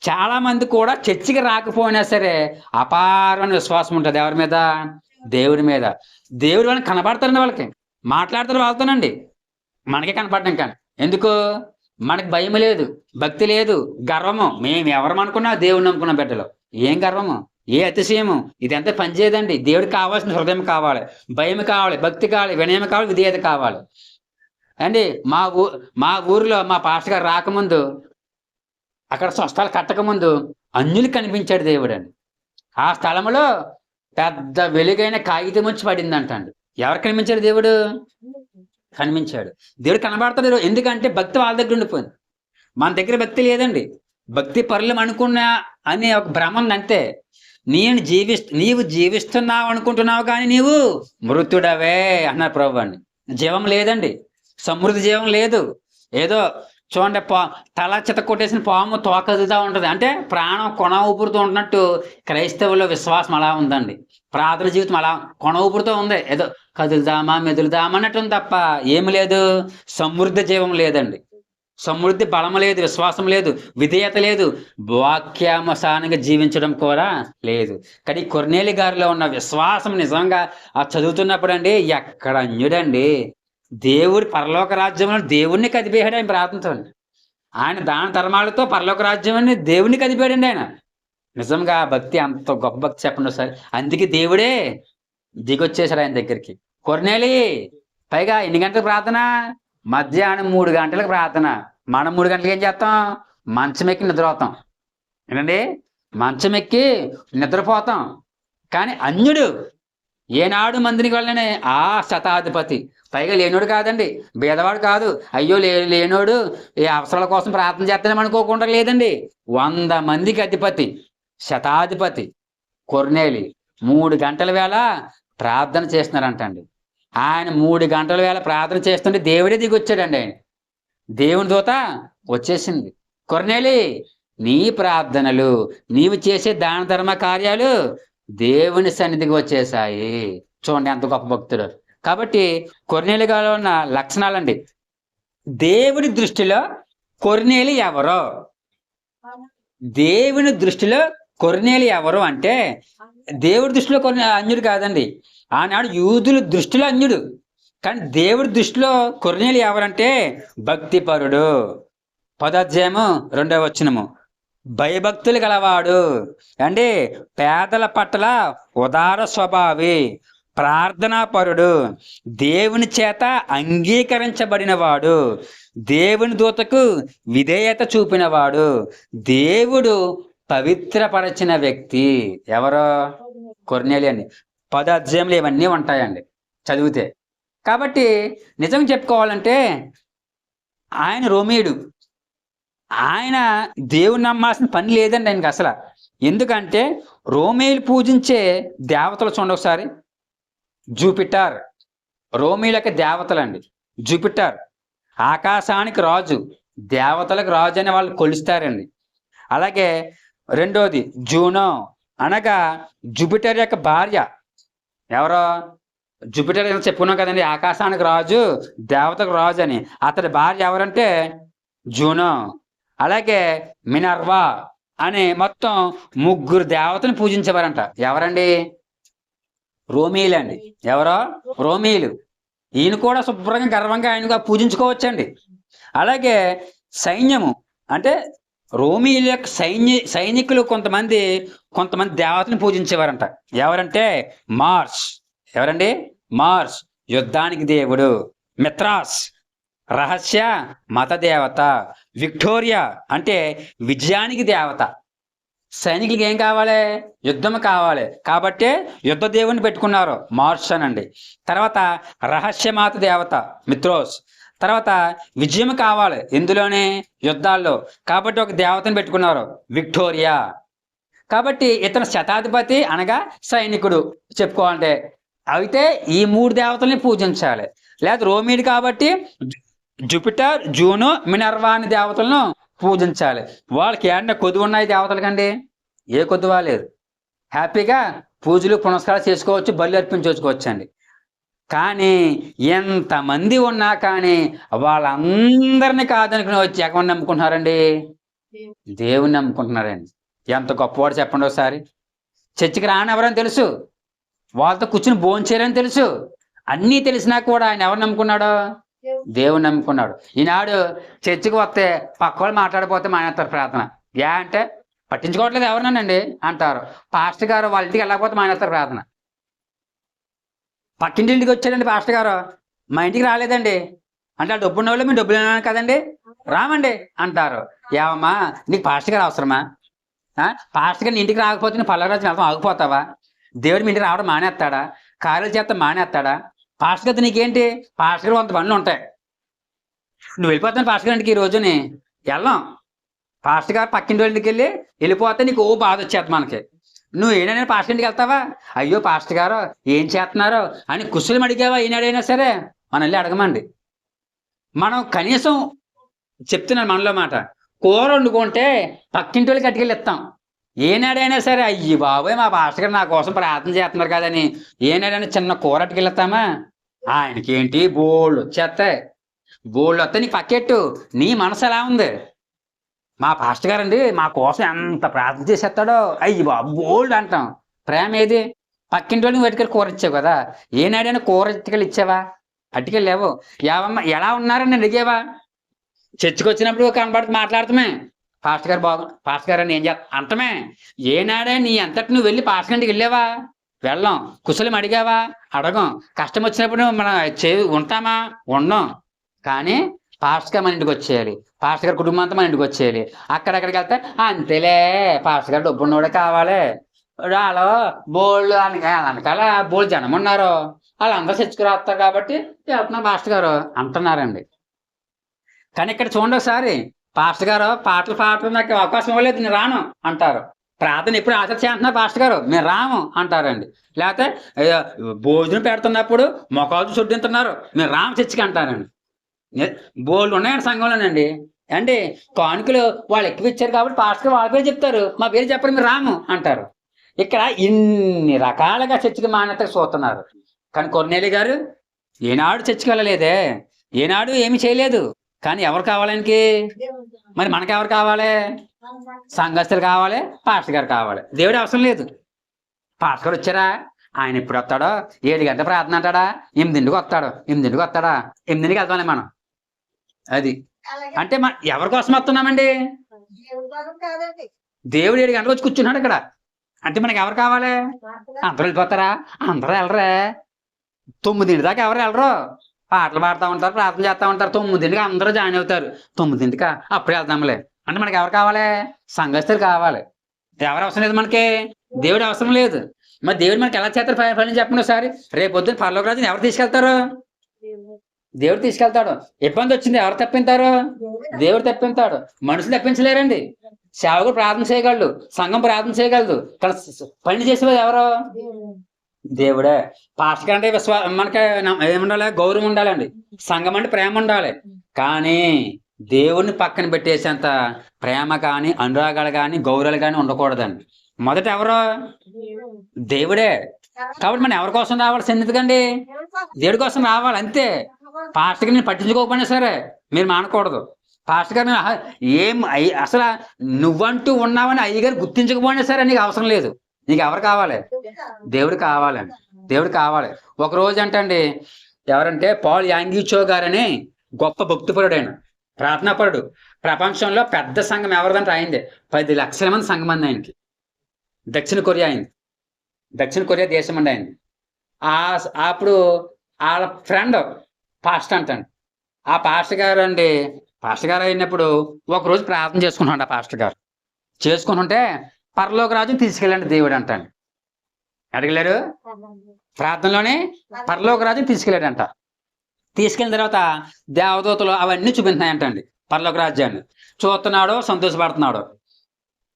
చాలా మంది కూడా చర్చికి రాకపోయినా సరే అపారమైన విశ్వాసం ఉంటుంది. ఎవరి మీద? దేవుడి మీద. దేవుడి వాళ్ళని కనబడతారండి, వాళ్ళకి మాట్లాడతారు వాళ్ళతోనండి. మనకే కనపడడం కానీ ఎందుకు? మనకు భయం లేదు, భక్తి లేదు, గర్వము. మేము ఎవరు అనుకున్నా దేవుడిని నమ్ముకున్న బిడ్డలు. ఏం గర్వము, ఏ అతిశయము, ఇదంతా పనిచేయదండి. దేవుడికి కావాల్సిన హృదయం కావాలి, భయం కావాలి, భక్తి కావాలి, వినయం కావాలి, విధేయత కావాలి అండి. మా ఊరిలో మా పాస్టర్ గారు రాకముందు, అక్కడ స్వస్థాలు కట్టకముందు అన్యులు కనిపించాడు దేవుడు అండి. ఆ స్థలంలో పెద్ద వెలుగైన కాగితం వచ్చి పడిందంటండి. ఎవరు కనిపించాడు? దేవుడు కనిపించాడు. దేవుడు కనబడతాడు. ఎందుకంటే భక్తి వాళ్ళ దగ్గర ఉండిపోయింది. మన దగ్గర భక్తి లేదండి. భక్తి పరులం అనుకున్నా అనే ఒక భ్రమ అంతే. నీవు జీవిస్తున్నావు అనుకుంటున్నావు, కానీ నీవు మృతుడవే అన్నారు ప్రభు అండి. జీవం లేదండి, సమృద్ధి జీవం లేదు. ఏదో చూడండి, తల చిత కొట్టేసిన పాము తోకదుతా ఉంటుంది, అంటే ప్రాణం కొన ఊపురుతూ ఉంటున్నట్టు క్రైస్తవుల్లో విశ్వాసం అలా ఉందండి. ప్రార్థన జీవితం అలా కొన ఊపురుతో ఉంది. ఏదో కదులుదామా మెదులుదామా అన్నట్టు ఉంది తప్ప ఏమి లేదు, సమృద్ధి జీవం లేదండి. సమృద్ధి బలము లేదు, విశ్వాసం లేదు, విధేయత లేదు, వాక్యానుసారంగా జీవించడం కూడా లేదు. కానీ కొర్నేలి గారిలో ఉన్న విశ్వాసం నిజంగా ఆ చదువుతున్నప్పుడు అండి, ఎక్కడ అన్యుడండి, దేవుడి పరలోక రాజ్యంలో దేవుణ్ణి కదిపేశాడు ఆయన ప్రార్థనతో. ఆయన దాన ధర్మాలతో పరలోక రాజ్యాన్ని దేవుణ్ణి కదిపాడండి ఆయన. నిజంగా భక్తి అంత గొప్ప భక్తి చెప్పండి ఒకసారి. అందుకే దేవుడే దిగొచ్చేశాడు ఆయన దగ్గరికి. కొర్నేలి పైగా ఎన్ని గంటలకు ప్రార్థన? మధ్యాహ్నం 3 గంటలకు ప్రార్థన. మనం 3 గంటలకు ఏం చేస్తాం? మంచం ఎక్కి నిద్రపోతాం. ఏంటండి, మంచం ఎక్కి నిద్రపోతాం. కానీ అన్యుడు ఏనాడు మందిరికి వెళ్ళనే ఆ శతాధిపతి, పైగా లేనోడు కాదండి, బీదవాడు కాదు, అయ్యో లేనోడు ఏ అవసరాల కోసం ప్రార్థన చేస్తానేమో అనుకోకుండా లేదండి. 100 మందికి అధిపతి, శతాధిపతి కొర్నేలి 3 గంటల వేళ ప్రార్థన చేస్తున్నారంటండి. ఆయన 3 గంటల వేళ ప్రార్థన చేస్తుంటే దేవుడే దిగి వచ్చాడండి. ఆయన దేవుని దూత వచ్చేసింది. కొర్నేలి, నీ ప్రార్థనలు, నీవు చేసే దాన ధర్మ కార్యాలు దేవుని సన్నిధికి వచ్చేసాయి. చూడండి ఎంత గొప్ప భక్తుడు. కాబట్టి కొర్నేలి గారిలో ఉన్న లక్షణాలండి. దేవుని దృష్టిలో కొర్నేలి ఎవరో, దేవుని దృష్టిలో కొర్నేలి ఎవరు అంటే దేవుడి దృష్టిలో అన్యుడు కాదండి. ఆనాడు యూదుల దృష్టిలో అన్యుడు, కానీ దేవుడి దృష్టిలో కొర్నేలి ఎవరంటే భక్తిపరుడు. 10వ అధ్యాయము 2వ వచనము, భయభక్తులు గలవాడు అంటే పేదల పట్ల ఉదార స్వభావి, ప్రార్థనాపరుడు, దేవుని చేత అంగీకరించబడినవాడు, దేవుని దూతకు విధేయత చూపినవాడు, దేవుడు పవిత్రపరచిన వ్యక్తి. ఎవరో? కొర్నేలి అండి. 10వ అధ్యాయంలో ఇవన్నీ ఉంటాయండి చదివితే. కాబట్టి నిజం చెప్పుకోవాలంటే ఆయన రోమీయుడు. ఆయన దేవుని నమ్మాల్సిన పని లేదండి ఆయనకి అసలు. ఎందుకంటే రోమీలు పూజించే దేవతలు చూడండి ఒకసారి. జూపిటర్, రోమీలకి దేవతలండి. జూపిటర్ ఆకాశానికి రాజు, దేవతలకు రాజు అని వాళ్ళు కొలుస్తారండి. అలాగే రెండోది జూనో, అనగా జూపిటర్ యొక్క భార్య. ఎవరో జూపిటర్ చెప్పుకున్నాం కదండి, ఆకాశానికి రాజు, దేవతకు రాజు అని. అతడి భార్య ఎవరంటే జూనో. అలాగే మినర్వా అనే మొత్తం 3 దేవతను పూజించేవారంట. ఎవరండి? రోమీలండి. ఎవరో రోమీలు. ఈయన కూడా శుభ్రంగా గర్వంగా ఆయనగా పూజించుకోవచ్చండి. అలాగే సైన్యము అంటే రోమీల యొక్క సైనికులు కొంతమంది దేవతను పూజించేవారంట. ఎవరంటే మార్స్. ఎవరండి? మార్స్ యుద్ధానికి దేవుడు. మిత్రాస్ రహస్య మత దేవత. విక్టోరియా అంటే విజయానికి దేవత. సైనికులకి ఏం కావాలి? యుద్ధం కావాలి, కాబట్టి యుద్ధ దేవుని పెట్టుకున్నారు మార్స్ అనండి. తర్వాత రహస్యమాత దేవత మిత్రోస్. తర్వాత విజయం కావాలి ఇందులోనే యుద్ధాల్లో, కాబట్టి ఒక దేవతను పెట్టుకున్నారు విక్టోరియా. కాబట్టి ఇతను శతాధిపతి అనగా సైనికుడు చెప్పుకోవాలంటే. అయితే ఈ 3 దేవతల్ని పూజించాలి. లేదా రోమీడు కాబట్టి జూపిటర్, జూనో, మినర్వా అనే దేవతలను పూజించాలి. వాళ్ళకి ఏమన్నా కొద్దు ఉన్నాయి దేవతలకండి? ఏ కొద్దువా లేదు. హ్యాపీగా పూజలు పునస్కారాలు చేసుకోవచ్చు, బలి అర్పించుకోవచ్చు అండి. కానీ ఎంతమంది ఉన్నా కానీ వాళ్ళందరినీ కాదనుకుని వచ్చి ఎవరిని నమ్ముకుంటున్నారండి? దేవుని నమ్ముకుంటున్నారండి. ఎంత గొప్పవాడు చెప్పండి ఒకసారి. చర్చికి రాని ఎవరని తెలుసు, వాళ్ళతో కూర్చుని భోంచేరని తెలుసు, అన్నీ తెలిసినా కూడా ఆయన ఎవరు నమ్ముకున్నాడు? దేవుని నమ్ముకున్నాడు. ఈనాడు చర్చికి వస్తే పక్క వాళ్ళు మాట్లాడిపోతే మానేస్తారు ప్రార్థన. అంటే పట్టించుకోవట్లేదు ఎవరినానండి అంటారు. పాస్టర్ గారు వాళ్ళ ఇంటికి వెళ్ళకపోతే మానేస్తారు ప్రార్థన. పక్కింటికి వచ్చాడండి పాస్టర్ గారు, మా ఇంటికి రాలేదండి అంటే ఆ డబ్బు ఉన్న వాళ్ళు మేము డబ్బులు కదండి రామండి అంటారు. ఏమమ్మా నీకు పాస్టర్ గారు అవసరమా? పాస్టర్ గారిని ఇంటికి రాకపోతే నువ్వు పల్లరాజు వెళ్తాం ఆగిపోతావా? దేవుడు మీ ఇంటికి రావడం మానేస్తాడా? కార్యాలు చేస్తా మానేస్తాడా? పాస్టర్ గారు నీకేంటి? పాస్టర్ గారు 100 పనులు ఉంటాయి. నువ్వు వెళ్ళిపోతాను పాస్టర్ గారి ఇంటికి ఈ రోజుని వెళ్ళాం. పాస్టర్ గారు పక్కింటి వాళ్ళ ఇంటికి వెళ్ళిపోతే నీకు బాధ వచ్చేది మనకి. నువ్వు ఏదైనా పాస్టర్ ఇంటికి వెళ్తావా? అయ్యో పాస్టర్ గారు ఏం చేస్తున్నారు అని కుశలం అడిగావా? ఈనాడైనా సరే మనం వెళ్ళి అడగమండి. మనం కనీసం చెప్తున్నాను మనలో మాట, కూర వండుకుంటే పక్కింటి వాళ్ళకి అట్టుకెళ్ళి ఇస్తాం. ఏనాడైనా సరే అయ్యి బాబోయ్ మా పాస్టర్ గారు నా కోసం ప్రార్థన చేస్తున్నారు కదని ఏనాడైనా చిన్న కూర అట్టుకెళ్ళిస్తామా? ఆయనకి ఏంటి బోళ్ళు వచ్చేస్తాయి. బోళ్ళు వస్తే నీకు పక్కెట్టు. నీ మనసు ఎలా ఉంది? మా పాస్టర్ గారండి మా కోసం ఎంత ప్రార్థన చేసేస్తాడో అయ్యి బాబు బోల్డ్ అంటాం. ప్రేమ ఏది? పక్కింటి వాళ్ళని వెట్టుకెళ్ళి కూర ఇచ్చావు కదా, ఏనాడైనా కూర ఇట్టుకెళ్ళి ఇచ్చావా? అట్టుకెళ్ళావు. ఏవమ్మా ఎలా ఉన్నారని అడిగేవా? చర్చికి వచ్చినప్పుడు కనబడి మాట్లాడతామే, పాస్టర్ గారు పాస్టర్ గారు అని ఏం చేస్తా అంటమే. ఏనాడే నీ అంతటి నువ్వు వెళ్ళి పాస్టర్ గారికి వెళ్ళావా? వెళ్ళాం. కుశలం అడిగావా? అడగం. కష్టం వచ్చినప్పుడు మనం ఉంటామా? ఉండం. కానీ పాస్టర్ గారు మన ఇంటికి వచ్చేయాలి, పాస్టర్ గారి కుటుంబం అంతా మన ఇంటికి వచ్చేయాలి. అక్కడెక్కడికి వెళ్తే అంతేలే పాస్టర్ గారు డబ్బు ఉన్నోడే కావాలి, వాళ్ళు బోళ్ళు అనకాల బోళ్ళు జనం ఉన్నారు, వాళ్ళందరూ చర్చికి రాస్తారు కాబట్టి వెళ్తున్నారు పాస్టర్ గారు అంటున్నారండి. కానీ ఇక్కడ చూడండి ఒకసారి, పాస్టర్ గారు పాటలు నాకు అవకాశం ఇవ్వలేదు నేను రాను అంటారు. ప్రార్థన ఎప్పుడు ఆచరణ చేస్తున్నారు పాస్టర్ గారు మేము రాము అంటారండి. లేకపోతే భోజనం పెడుతున్నప్పుడు మొక్కలు చుట్టింటున్నారు మేము రాము చర్చికి అంటారండి. బోల్డ్ ఉన్నాయండి సంఘంలోనండి. అంటే కానుకలు వాళ్ళు ఎక్కువ ఇచ్చారు కాబట్టి పాస్టర్ గారు వాళ్ళ పేరు చెప్తారు, మా పేరు చెప్పరు మీరు రాము అంటారు. ఇక్కడ ఇన్ని రకాలుగా చర్చికి మాన్యతగా చూస్తున్నారు. కానీ కొర్నేలి గారు ఏనాడు చర్చికి వెళ్ళలేదే, ఏనాడు ఏమి చేయలేదు. కానీ ఎవరు కావాలనికి? మరి మనకెవరు కావాలి? సంఘస్థులు కావాలి, పాస్టర్ గారు కావాలి. దేవుడు అవసరం లేదు. పాస్టర్ గారు వచ్చారా, ఆయన ఎప్పుడు వస్తాడో 7 గంటల ప్రార్థన అంటాడా, 8ంటికి వస్తాడు, 8ంటికి వస్తాడా, 8ంటికి వెళ్తానే మనం. అది అంటే మన ఎవరి కోసం వస్తున్నామండి? దేవుడు 7 గంటలకు వచ్చి కూర్చున్నాడు ఇక్కడ అంటే మనకి ఎవరు కావాలి? అందరూ వెళ్ళిపోతారా? అందరూ వెళ్ళరే. 9 దాకా ఎవరు వెళ్ళరు. పాటలు పాడుతూ ఉంటారు, ప్రార్థన చేస్తూ ఉంటారు. 9ంటికి అందరూ జాయిన్ అవుతారు. 9ంటికి అప్పుడు వెళ్తాంలే అంటే మనకి ఎవరు కావాలి? సంఘస్థులు కావాలి. ఎవరు అవసరం లేదు మనకి, దేవుడు అవసరం లేదు. మరి దేవుడు మనకి ఎలా చేస్తారు పని చెప్పండి ఒకసారి. రేపు పొద్దున్న పరలోక రాజుని ఎవరు తీసుకెళ్తారు? దేవుడు తీసుకెళ్తాడు. ఇబ్బంది వచ్చింది ఎవరు తప్పింతారు? దేవుడు తప్పింతాడు. మనుషులు తప్పించలేరండి. సేవకుడు ప్రార్థన చేయగలడు, సంఘం ప్రార్థన చేయగలదు, కానీ పని చేసేవారు ఎవరో? దేవుడే. పాస్టర్ అంటే మనకి ఏముండాలి? గౌరవం ఉండాలండి. సంఘం అంటే ప్రేమ ఉండాలి. కానీ దేవుణ్ణి పక్కన పెట్టేసేంత ప్రేమ కానీ, అనురాగాలు కానీ, గౌరవాలు కానీ ఉండకూడదండి. మొదట ఎవరో? దేవుడే. కాబట్టి మనం ఎవరి కోసం రావాలి? ఎందుకండి? దేవుడి కోసం రావాలి, అంతే. పాస్టర్ గారిని పట్టించుకోకపోయినా సరే మీరు మానకూడదు. పాస్టర్ గారిని అసలు నువ్వంటూ ఉన్నావని అయ్యగారు గుర్తించకపోయినా సరే నీకు అవసరం లేదు. నీకు ఎవరు కావాలి? దేవుడు కావాలండి. దేవుడు కావాలి. ఒక రోజు అంటండి, ఎవరంటే పాల్ యాంగిచో గారని గొప్ప భక్తిపరుడు, ఆయన ప్రార్థనాపరుడు. ప్రపంచంలో పెద్ద సంఘం ఎవరిదంటే ఆయనదే. 10 లక్షల మంది సంఘం అంది ఆయనకి. దక్షిణ కొరియా అయింది. దక్షిణ కొరియా దేశం అండి ఆయన. అప్పుడు వాళ్ళ ఫ్రెండ్ పాస్టర్ అంటండి. ఆ పాస్టర్ గారు అండి, పాస్టర్ గారు అయినప్పుడు ఒకరోజు ప్రార్థన చేసుకున్నాడు. ఆ పాస్టర్ గారు చేసుకుంటుంటే పరలోక రాజుని తీసుకెళ్ళండి దేవుడు అంటాడు. అడగలేరు? ప్రార్థనలోనే పరలోక రాజుని తీసుకెళ్ళాడంట. తీసుకెళ్ళిన తర్వాత దేవదూతలు అవన్నీ చూపించినాయంటండి. పరలోక రాజ్యాన్ని చూస్తున్నాడో సంతోషపడుతున్నాడో.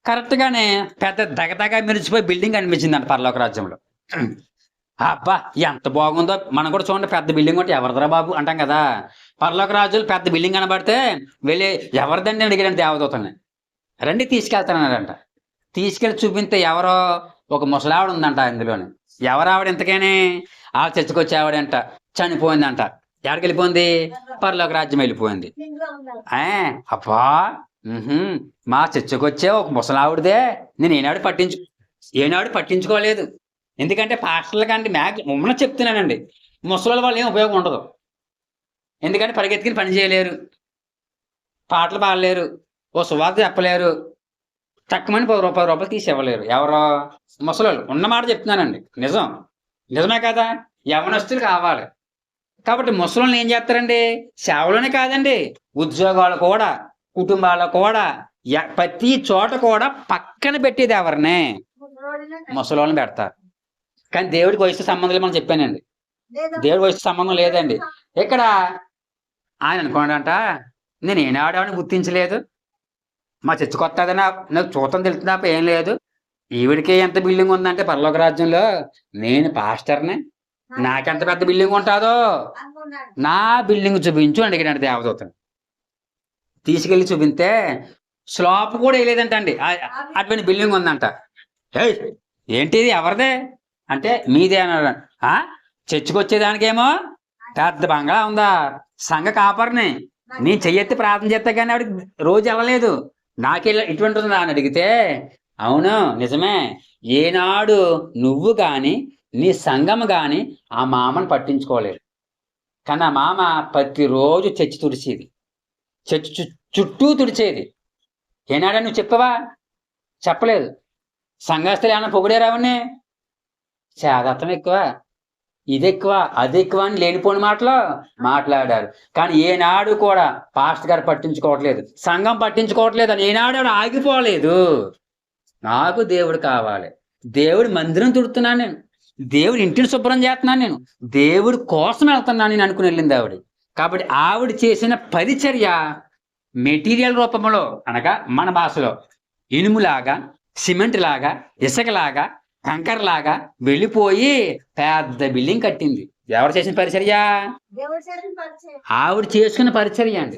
కరెక్ట్గానే పెద్ద దగదగా మెరిచిపోయి బిల్డింగ్ అనిపించిందంట పరలోక రాజ్యంలో. అబ్బా ఎంత బాగుందో! మనం కూడా చూడండి, పెద్ద బిల్డింగ్ ఉంటే ఎవరిదరా బాబు అంటాం కదా. పరలోక రాజులు పెద్ద బిల్డింగ్ కనబడితే వెళ్ళి ఎవరిదండి అడిగాడు దేవదూతల్ని. రండి తీసుకెళ్తానన్నాడంట. తీసుకెళ్ళి చూపిస్తే ఎవరో ఒక ముసలావిడ ఉందంట అందులోని. ఎవరావిడ? ఇంతకేనే ఆ చర్చకొచ్చే ఆవిడంట. చనిపోయిందంట. ఎక్కడికి వెళ్ళిపోయింది? పరలోక రాజ్యం వెళ్ళిపోయింది. అబ్బా మా చర్చకొచ్చే ఒక ముసలావిడదే నేను ఏనాడు పట్టించుకోలేదు. ఎందుకంటే పాస్టర్ల కంటే మమ్మల్ని చెప్తున్నానండి, ముసలి వాళ్ళు ఏం ఉపయోగం ఉండదు. ఎందుకంటే పరిగెత్తుకుని పని చేయలేరు, పాటలు పాడలేరు, ఓ సువార్త చెప్పలేరు, తక్కువని 10 రూపాయలు తీసి ఇవ్వలేరు. ఎవరో ముసలోళ్ళు. ఉన్నమాట చెప్తున్నానండి, నిజమే కదా. యవనస్తులు కావాలి. కాబట్టి ముసలోళ్ళని ఏం చేస్తారండి? సేవలోనే కాదండి, ఉద్యోగాలు కూడా, కుటుంబాలు కూడా, ప్రతి చోట కూడా పక్కన పెట్టేది ఎవరినే? ముసలోళ్ళని పెడతారు. కానీ దేవుడికి వయసు సంబంధం లేదు మనం చెప్పానండి. దేవుడి వయసు సంబంధం లేదండి. ఇక్కడ ఆయన అనుకోండంట, నేను ఏనాడని గుర్తించలేదు, మా చర్చి కొత్తదని నాకు చూతం తెలుస్తున్నా ఏం లేదు, ఈవిడికి ఎంత బిల్డింగ్ ఉందంటే పరలోక రాజ్యంలో, నేను పాస్టర్ని, నాకెంత పెద్ద బిల్డింగ్ ఉంటుందో, నా బిల్డింగ్ చూపించు అడిగినాడు దేవదూతను. తీసుకెళ్ళి చూపిస్తే స్లాప్ కూడా వేయలేదంటండి, అటువంటి బిల్డింగ్ ఉందంట. ఏంటిది ఎవరిదే అంటే మీదే అన్నాడు. చర్చికి వచ్చేదానికేమో పెద్ద బంగ్లా ఉందా, సంఘ కాపర్ని, నేను చెయ్యెత్తి ప్రార్థన చేస్తా కానీ ఆవిడకి రోజు వెళ్ళలేదు, నాకే ఇటువంటి ఉందా అని అడిగితే, అవును నిజమే, ఏనాడు నువ్వు కానీ నీ సంఘం కానీ ఆ మామను పట్టించుకోలేదు. కానీ ఆ మామ ప్రతిరోజు చర్చి తుడిచేది, చర్చి చుట్టూ తుడిచేది. ఏనాడా నువ్వు చెప్పవా? చెప్పలేదు. సంఘస్థులు ఏమన్నా పొగిడారావని? చేదత్వం ఎక్కువ, ఇది ఎక్కువ, అది ఎక్కువ అని లేనిపోని మాటలు మాట్లాడారు. కానీ ఏనాడు కూడా పాస్టర్ గారు పట్టించుకోవట్లేదు, సంఘం పట్టించుకోవట్లేదు అని ఏనాడు ఆగిపోలేదు. నాకు దేవుడు కావాలి, దేవుడి మందిరం తుడుతున్నాను నేను, దేవుడి ఇంటిని శుభ్రం చేస్తున్నాను నేను, దేవుడి కోసం వెళ్తున్నాను నేను అనుకుని వెళ్ళింది ఆవిడ. కాబట్టి ఆవిడ చేసిన పరిచర్య మెటీరియల్ రూపంలో, అనగా మన భాషలో ఇనుములాగా, సిమెంట్ లాగా, ఇసుకలాగా, కంకరలాగా వెళ్ళిపోయి పెద్ద బిల్డింగ్ కట్టింది. ఎవరు చేసిన పరిచర్య? ఆవిడ చేసుకున్న పరిచర్య అండి.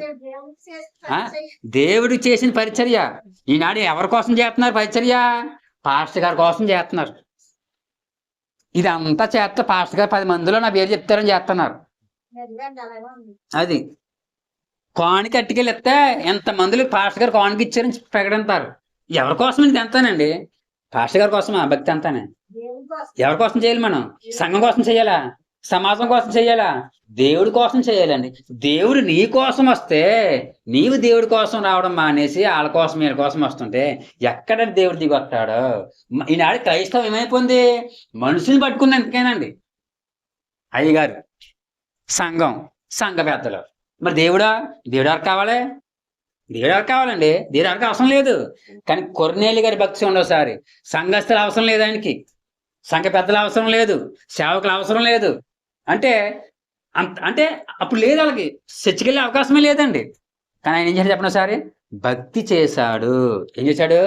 దేవుడు చేసిన పరిచర్య. ఈనాడు ఎవరి కోసం చేస్తున్నారు పరిచర్య? పాస్టర్ గారి కోసం చేస్తున్నారు. ఇదంతా చేస్తే పాస్టర్ గారు 10 మందిలో నా పేరు చెప్తారని చేస్తున్నారు. అది కానుక అట్టుకెళ్ళి ఇస్తే ఎంతమందికి పాస్టర్ గారు కానుక ఇచ్చారని ప్రకటిస్తారు. ఎవరి కోసం ఇది ఎంతానండి? పాస్టర్ గారి కోసం ఆ భక్తి అంతానే. ఎవరి కోసం చేయాలి? మనం సంఘం కోసం చేయాలా? సమాజం కోసం చేయాలా? దేవుడి కోసం చేయాలండి. దేవుడు నీ కోసం వస్తే నీవు దేవుడి కోసం రావడం మానేసి వాళ్ళ కోసం వీళ్ళ కోసం వస్తుంటే ఎక్కడ దేవుడు దిగి వస్తాడు? ఈనాడు క్రైస్తవం ఏమైపోయింది? మనుషుల్ని పట్టుకుంది ఎంతకేనండి. అయ్యగారు, సంఘం, సంఘ పెద్దలు. మరి దేవుడు ఎవరికి కావాలి? దేవుడు ఎవరికి కావాలండి? దేవుడు ఎవరికి అవసరం లేదు. కానీ కొర్నేలి గారి భక్తి ఉండోసారి సంఘస్థులు అవసరం లేదు, ఆయనకి సంఘ పెద్దలు అవసరం లేదు, సేవకులు అవసరం లేదు అంటే అంటే అప్పుడు లేదు వాళ్ళకి, చర్చికి వెళ్ళే అవకాశమే లేదండి. కానీ ఆయన ఏం చేయాలి చెప్పండి ఒకసారి? భక్తి చేశాడు. ఏం చేశాడు?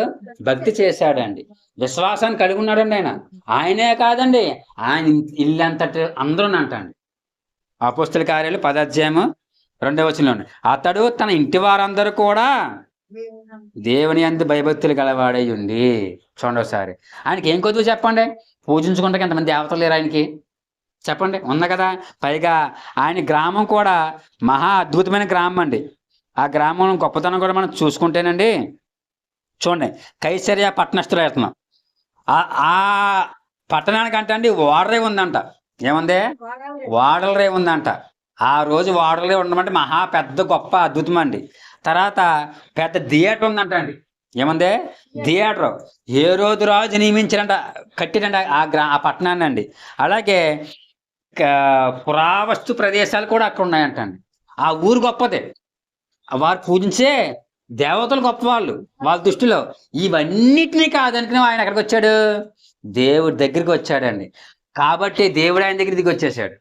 భక్తి చేశాడండి. విశ్వాసాన్ని కలిగి ఉన్నాడండి ఆయన. ఆయనే కాదండి, ఆయన ఇల్లంతటి అందరూ అంటండి. అపోస్తల కార్యాలు 10వ అధ్యాయము 2వ వచనంలో, అతడు తన ఇంటి వారందరూ కూడా దేవుని యందు భయభక్తులు గలవాడై ఉండి. చూడండి ఒకసారి, ఆయనకి ఏం కొద్దువు చెప్పండి? పూజించుకుంటే ఎంతమంది దేవతలు లేరు ఆయనకి? చెప్పండి, ఉంది కదా. పైగా ఆయన గ్రామం కూడా మహా అద్భుతమైన గ్రామం అండి. ఆ గ్రామం గొప్పతనం కూడా మనం చూసుకుంటేనండి, చూడండి, కైసరియా పట్టణస్థులు వెళ్తున్నాం. ఆ పట్టణానికంటే అండి ఓడరే ఉందంట. ఏముంది? ఓడలరే ఉందంట. ఆ రోజు ఓడలరే ఉండమంటే మహా పెద్ద గొప్ప అద్భుతం అండి. తర్వాత పెద్ద థియేటర్ ఉందంట అండి. ఏముంది? థియేటర్. ఏ రోజు రాజు నియమించారంట, కట్టిరంట ఆ పట్టణాన్ని అండి. అలాగే పురావస్తు ప్రదేశాలు కూడా అక్కడ ఉన్నాయంట అండి. ఆ ఊరు గొప్పదే. వారు పూజించే దేవతలు గొప్ప వాళ్ళు వాళ్ళ దృష్టిలో. ఇవన్నిటినీ కాదనుకుని ఆయన ఎక్కడికి వచ్చాడు? దేవుడి దగ్గరికి వచ్చాడండి. కాబట్టి దేవుడు ఆయన దగ్గర దిగి వచ్చేసాడు.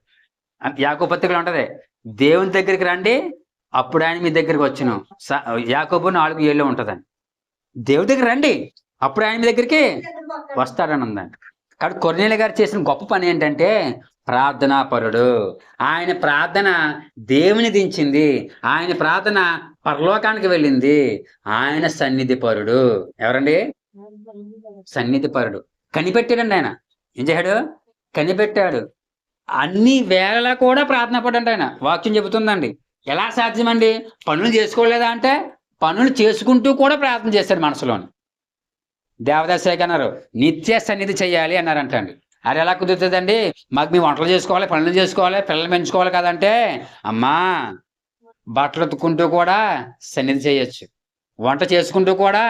యాకోబు పత్రికలో ఉంటది, దేవుని దగ్గరికి రండి అప్పుడు ఆయన మీ దగ్గరికి వచ్చును. యాకోబు 4:7 ఉంటదండి. దేవుడి దగ్గర రండి అప్పుడు ఆయన మీ దగ్గరికి వస్తాడని ఉందండి. కాబట్టి కొర్నేలి గారు చేసిన గొప్ప పని ఏంటంటే ప్రార్థనాపరుడు. ఆయన ప్రార్థన దేవుని దించింది. ఆయన ప్రార్థన పరలోకానికి వెళ్ళింది. ఆయన సన్నిధి పరుడు. ఎవరండి? సన్నిధి పరుడు. కనిపెట్టాడండి ఆయన. ఏం చేశాడు? కనిపెట్టాడు. అన్ని వేళలా కూడా ప్రార్థన పడండి ఆయన. వాక్యం చెబుతుందండి. ఎలా సాధ్యమండి? పనులు చేసుకోలేదా అంటే పనులు చేసుకుంటూ కూడా ప్రార్థన చేశాడు మనసులోని. దేవదాసే అన్నారు, నిత్య సన్నిధి చెయ్యాలి అన్నారంటండి. అది ఎలా కుదురుతుందండి? మాకు మేము వంటలు చేసుకోవాలి, పనులు చేసుకోవాలి, పిల్లలు పెంచుకోవాలి కదంటే, అమ్మా బట్టలు ఉతుక్కుంటూ కూడా సన్నిధి చేయొచ్చు, వంట చేసుకుంటూ కూడా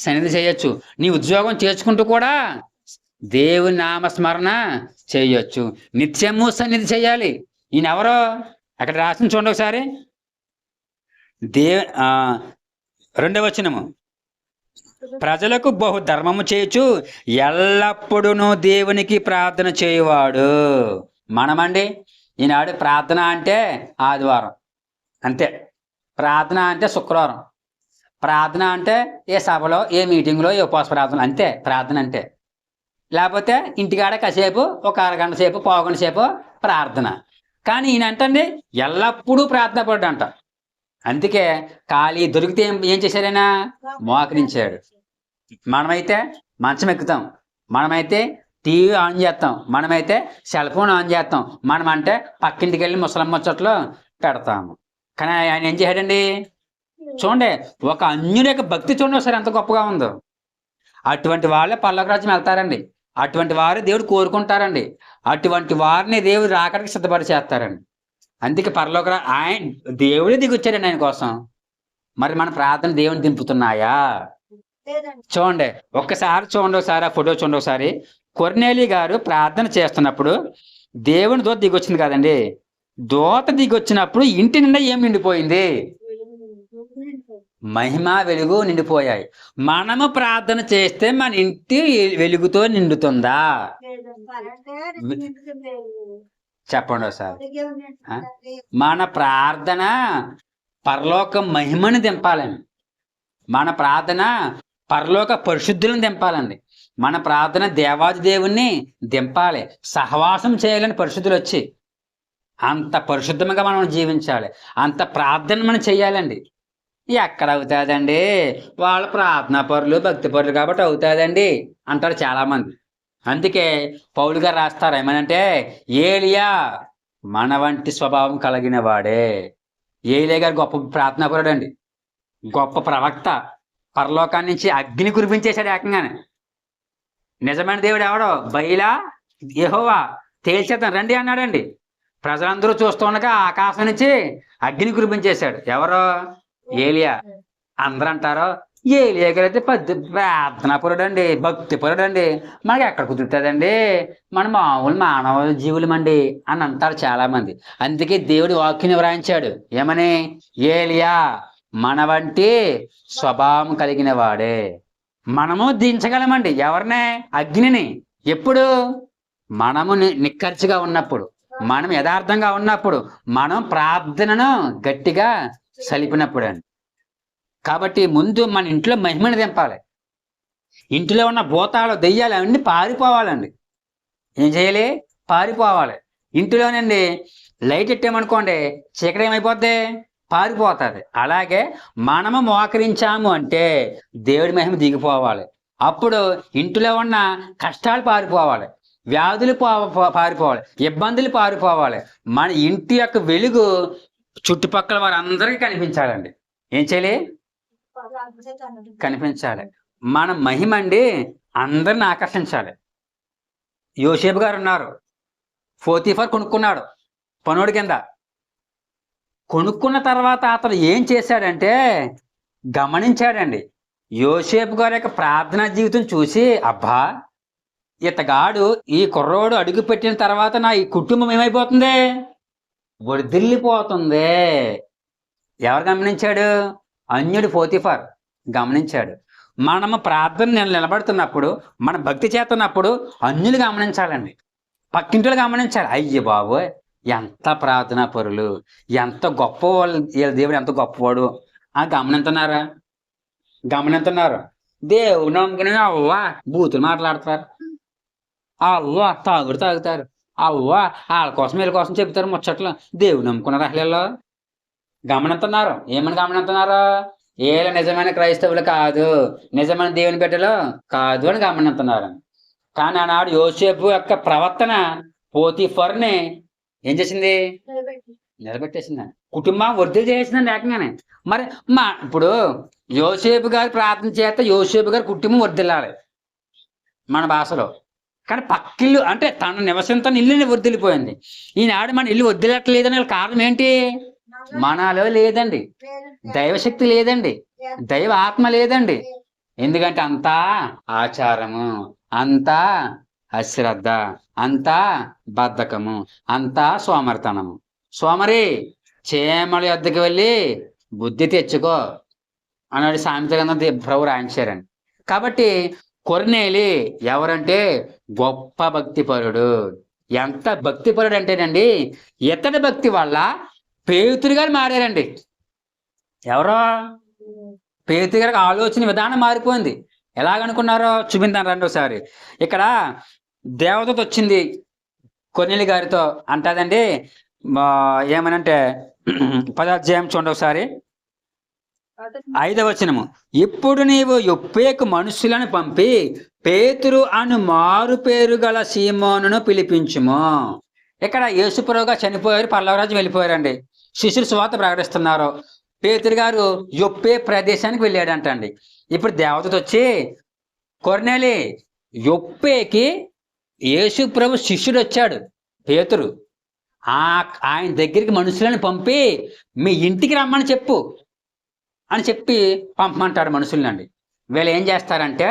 సన్నిధి చేయొచ్చు, నీ ఉద్యోగం చేసుకుంటూ కూడా దేవుని నామస్మరణ చేయొచ్చు, నిత్యము సన్నిధి చేయాలి. ఈయన ఎవరో అక్కడ రాసిన చూడండి ఒకసారి. 2వ వచనము, ప్రజలకు బహు ధర్మము చేయొచ్చు, ఎల్లప్పుడూ దేవునికి ప్రార్థన చేయవాడు. మనమండి ఈనాడు ప్రార్థన అంటే ఆదివారం అంతే, ప్రార్థన అంటే శుక్రవారం, ప్రార్థన అంటే ఏ సభలో, ఏ మీటింగ్లో, ఏ ఉపవాస ప్రార్థన అంతే ప్రార్థన అంటే. లేకపోతే ఇంటికాడ కాసేపు ఒక అరగంట సేపు, పావుగంట సేపు ప్రార్థన. కానీ ఈయన అంటండి ఎల్లప్పుడూ ప్రార్థన పడ్డంట. అందుకే ఖాళీ దొరికితే ఏం చేశారైనా? మోకరించాడు. మనమైతే మంచం ఎక్కుతాం, మనమైతే టీవీ ఆన్ చేస్తాం, మనమైతే సెల్ ఫోన్ ఆన్ చేస్తాం, మనం అంటే పక్కింటికి వెళ్ళి ముసలమ్మ చోట్లో పెడతాము. కానీ ఆయన ఏం చేశాడండి? చూడండి, ఒక అన్యుడి యొక్క భక్తి చూడండి ఒకసారి ఎంత గొప్పగా ఉందో. అటువంటి వాళ్ళే పరలోక రాజ్యం వెళ్తారండి. అటువంటి వారు దేవుడు కోరుకుంటారండి. అటువంటి వారిని దేవుడు రాకడికి సిద్ధపడి చేస్తారండి. అందుకే పరలోక ఆయన దేవుడే దిగొచ్చాడండి ఆయన కోసం. మరి మన ప్రార్థన దేవుని దింపుతున్నాయా? చూడండి ఒక్కసారి, చూడండి ఒకసారి ఆ ఫోటో చూడండి ఒకసారి. కొర్నేలి గారు ప్రార్థన చేస్తున్నప్పుడు దేవుని దూత దిగొచ్చింది కదండి. దూత దిగొచ్చినప్పుడు ఇంటి నిండా ఏం నిండిపోయింది? మహిమ వెలుగు నిండిపోయాయి. మనము ప్రార్థన చేస్తే మన ఇంటి వెలుగుతో నిండుతుందా? చెప్పండి ఒకసారి. మన ప్రార్థన పరలోక మహిమని దింపాలండి. మన ప్రార్థన పరలోక పరిశుద్ధులను దింపాలండి. మన ప్రార్థన దేవాది దేవుణ్ణి దింపాలి. సహవాసం చేయాలని పరిశుద్ధులు వచ్చి అంత పరిశుద్ధంగా మనం జీవించాలి. అంత ప్రార్థన మనం చెయ్యాలండి. ఎక్కడ అవుతుందండి? వాళ్ళ ప్రార్థనా పరులు, భక్తి పరులు కాబట్టి అవుతుందండి అంటారు చాలామంది. అందుకే పౌలు గారు రాస్తారు ఏమనంటే, ఏలియా మన వంటి స్వభావం కలిగిన వాడే. ఏలియా గారు గొప్ప ప్రార్థనా పరుడు అండి, గొప్ప ప్రవక్త. పరలోకాన్ని నుంచి అగ్ని కురిపించేశాడు ఏకంగానే. నిజమైన దేవుడు ఎవడో? బయలా యెహోవా, తేల్చేద్దాం రండి అన్నాడండి. ప్రజలందరూ చూస్తూ ఉండగా ఆకాశం నుంచి అగ్ని కురిపించేశాడు. ఎవరో? ఏలియా. అందరూ అంటారు ఏలియా గారు అయితే ప్రార్థనా పరుడు అండి, భక్తి పరుడు అండి, మనకి ఎక్కడ కుదురుతుందండి, మన మామూలు మానవ జీవులమండి అని అంటారు చాలా మంది. అందుకే దేవుడి వాక్యని వ్రాయించాడు ఏమని? ఏలియా మన వంటి స్వభావం కలిగిన వాడే. మనము దించగలమండి ఎవరినే? అగ్నిని. ఎప్పుడు? మనము నిక్కర్చిగా ఉన్నప్పుడు, మనం యథార్థంగా ఉన్నప్పుడు, మనం ప్రార్థనను గట్టిగా సలిపినప్పుడు అండి. కాబట్టి ముందు మన ఇంట్లో మహిమను దింపాలి. ఇంటిలో ఉన్న భూతాలు దెయ్యాలు అవన్నీ పారిపోవాలండి. ఏం చేయాలి? పారిపోవాలి. ఇంటిలోనండి లైట్ ఎట్టామనుకోండి చీకటి ఏమైపోద్ది? పారిపోతుంది. అలాగే మనము మోకరించాము అంటే దేవుడి మహిమ దిగిపోవాలి. అప్పుడు ఇంటిలో ఉన్న కష్టాలు పారిపోవాలి, వ్యాధులు పారిపోవాలి, ఇబ్బందులు పారిపోవాలి. మన ఇంటి యొక్క వెలుగు చుట్టుపక్కల వారందరికీ కనిపించాలండి. ఏం చేయాలి? కనిపించాలి. మన మహిమ అండి అందరిని ఆకర్షించాలి. యోసేపు గారు ఉన్నారు, పోతీఫర్ కొనుక్కున్నాడు పనోడి కింద. కొనుక్కున్న తర్వాత అతను ఏం చేశాడంటే గమనించాడండి. యోసేపు గారి యొక్క ప్రార్థనా జీవితం చూసి, అబ్బా ఇతగాడు ఈ కుర్రోడు అడుగు పెట్టిన తర్వాత నా ఈ కుటుంబం ఏమైపోతుంది? వర్ధిల్లిపోతుంది. ఎవరు గమనించాడు? అన్యుడు పోతీఫర్ గమనించాడు. మనము ప్రార్థన నిలబడుతున్నప్పుడు, మన భక్తి చేస్తున్నప్పుడు అన్యులు గమనించాలండి, పక్కింటిలు గమనించాలి. అయ్య బాబోయ్ ఎంత ప్రార్థనా పరులు, ఎంత గొప్ప వాళ్ళు, వీళ్ళ దేవుడు ఎంత గొప్పవాడు అని గమనిస్తున్నారు. దేవుడు నమ్ముకుని అవ్వా బూతులు మాట్లాడతారు, అవ్వా తాగుతారు, అవ్వా వాళ్ళ కోసం వీళ్ళ కోసం చెబుతారు ముచ్చట్లు. దేవుడు నమ్ముకున్నారు అసలు గమనిస్తున్నారు. ఏమని గమనిస్తున్నారు? వీళ్ళ నిజమైన క్రైస్తవులు కాదు, నిజమైన దేవుని బిడ్డలు కాదు అని గమనిస్తున్నారు. కానీ ఆనాడు యోసేపు యొక్క ప్రవర్తన పోతీఫర్ని ఏం చేసింది? నిలబెట్టేసింది. కుటుంబం వర్ధిల్లు చేసిందండి ఏకంగానే. మరి ఇప్పుడు యోసేపు గారి ప్రార్థన చేత యోసేపు గారి కుటుంబం వర్ధిల్లాలి మన భాషలో. కానీ పక్కిల్లు అంటే తన నివసించిన ఇల్లుని వర్ధిల్లిపోయింది. ఈనాడు మన ఇల్లు వర్ధిల్లట్లేదని కారణం ఏంటి? మనలో లేదండి, దైవశక్తి లేదండి, దైవ ఆత్మ లేదండి. ఎందుకంటే అంతా ఆచారము, అంతా అశ్రద్ధ, అంతా బద్ధకము, అంతా సోమరితనము. సోమరి చేమల యొద్దకు వెళ్ళి బుద్ధి తెచ్చుకో అన్నాడు సామెత గ్రంథం ప్రభు రాయించారండి. కాబట్టి కొర్నేలి ఎవరంటే గొప్ప భక్తిపరుడు. ఎంత భక్తిపరుడు అంటేనండి, ఇతడి భక్తి వల్ల పేతురు గారు మారారండి. ఎవరో పేతురు గారికి ఆలోచన విధానం మారిపోయింది. ఎలాగనుకున్నారో చూపించాను రెండోసారి. ఇక్కడ దేవదూత వచ్చింది కొర్నేలి గారితో అంటదండి, ఏమనంటే 10వ అధ్యాయం చూడండి ఒకసారి, 5వ వచనము. ఇప్పుడు నీవు యొప్పేకు మనుషులను పంపి పేతురు అను మారు పేరు గల సీమోనును పిలిపించుము. ఇక్కడ యేసుప్రభుగా చనిపోయారు, పరలోకరాజ్యం వెళ్ళిపోయారండి. శిష్యులు సువార్త ప్రకటిస్తున్నారు. పేతురు గారు యొప్పే ప్రదేశానికి వెళ్ళాడంటండి. ఇప్పుడు దేవదూత వచ్చి, కొర్నేలి యొప్పేకి యేసుప్రభు శిష్యుడు వచ్చాడు పేతురు, ఆయన దగ్గరికి మనుషులను పంపి మీ ఇంటికి రమ్మని చెప్పు అని చెప్పి పంపమంటాడు మనుషులనండి. వీళ్ళు ఏం చేస్తారంటే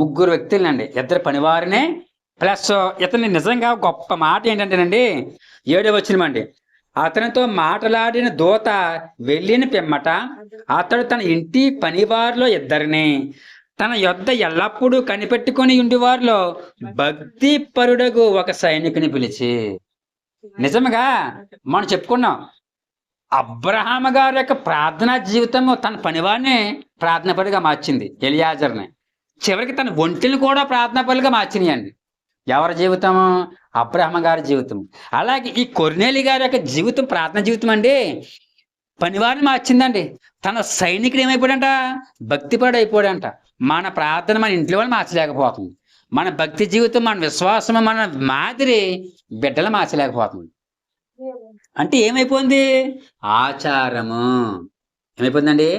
3 వ్యక్తులనండి, 2 పనివారినే ప్లస్ ఇతని నిజంగా గొప్ప మాట ఏంటంటేనండి 7వ వచనమండి, అతనితో మాట్లాడిన దూత వెళ్ళిన పిమ్మట అతడు తన ఇంటి పనివారిలో 2 తన యొద్ద ఎల్లప్పుడూ కనిపెట్టుకొని ఉండేవారిలో భక్తి పరుడగు ఒక సైనికుని పిలిచి. నిజంగా మనం చెప్పుకున్నాం, అబ్రహాం గారి యొక్క ప్రార్థనా జీవితము తన పనివారిని ప్రార్థనాపరుగా మార్చింది, ఎలియాజర్ని. చివరికి తన ఒంటిని కూడా ప్రార్థనాపరులుగా మార్చినాయండి. ఎవరి జీవితము? అబ్రహాం గారి జీవితం. అలాగే ఈ కొర్నేలి గారి యొక్క జీవితం ప్రార్థన జీవితం అండి పనివారిని మార్చిందండి. తన సైనికుడు ఏమైపోయాడంట? భక్తిపరుడు అయిపోయాడంట. మన ప్రార్థన మన ఇంట్లో వాళ్ళు మార్చలేకపోతుంది, మన భక్తి జీవితం, మన విశ్వాసము, మన మాదిరి బిడ్డలు మార్చలేకపోతుంది. అంటే ఏమైపోయింది? ఆచారము ఏమైపోయిందండి?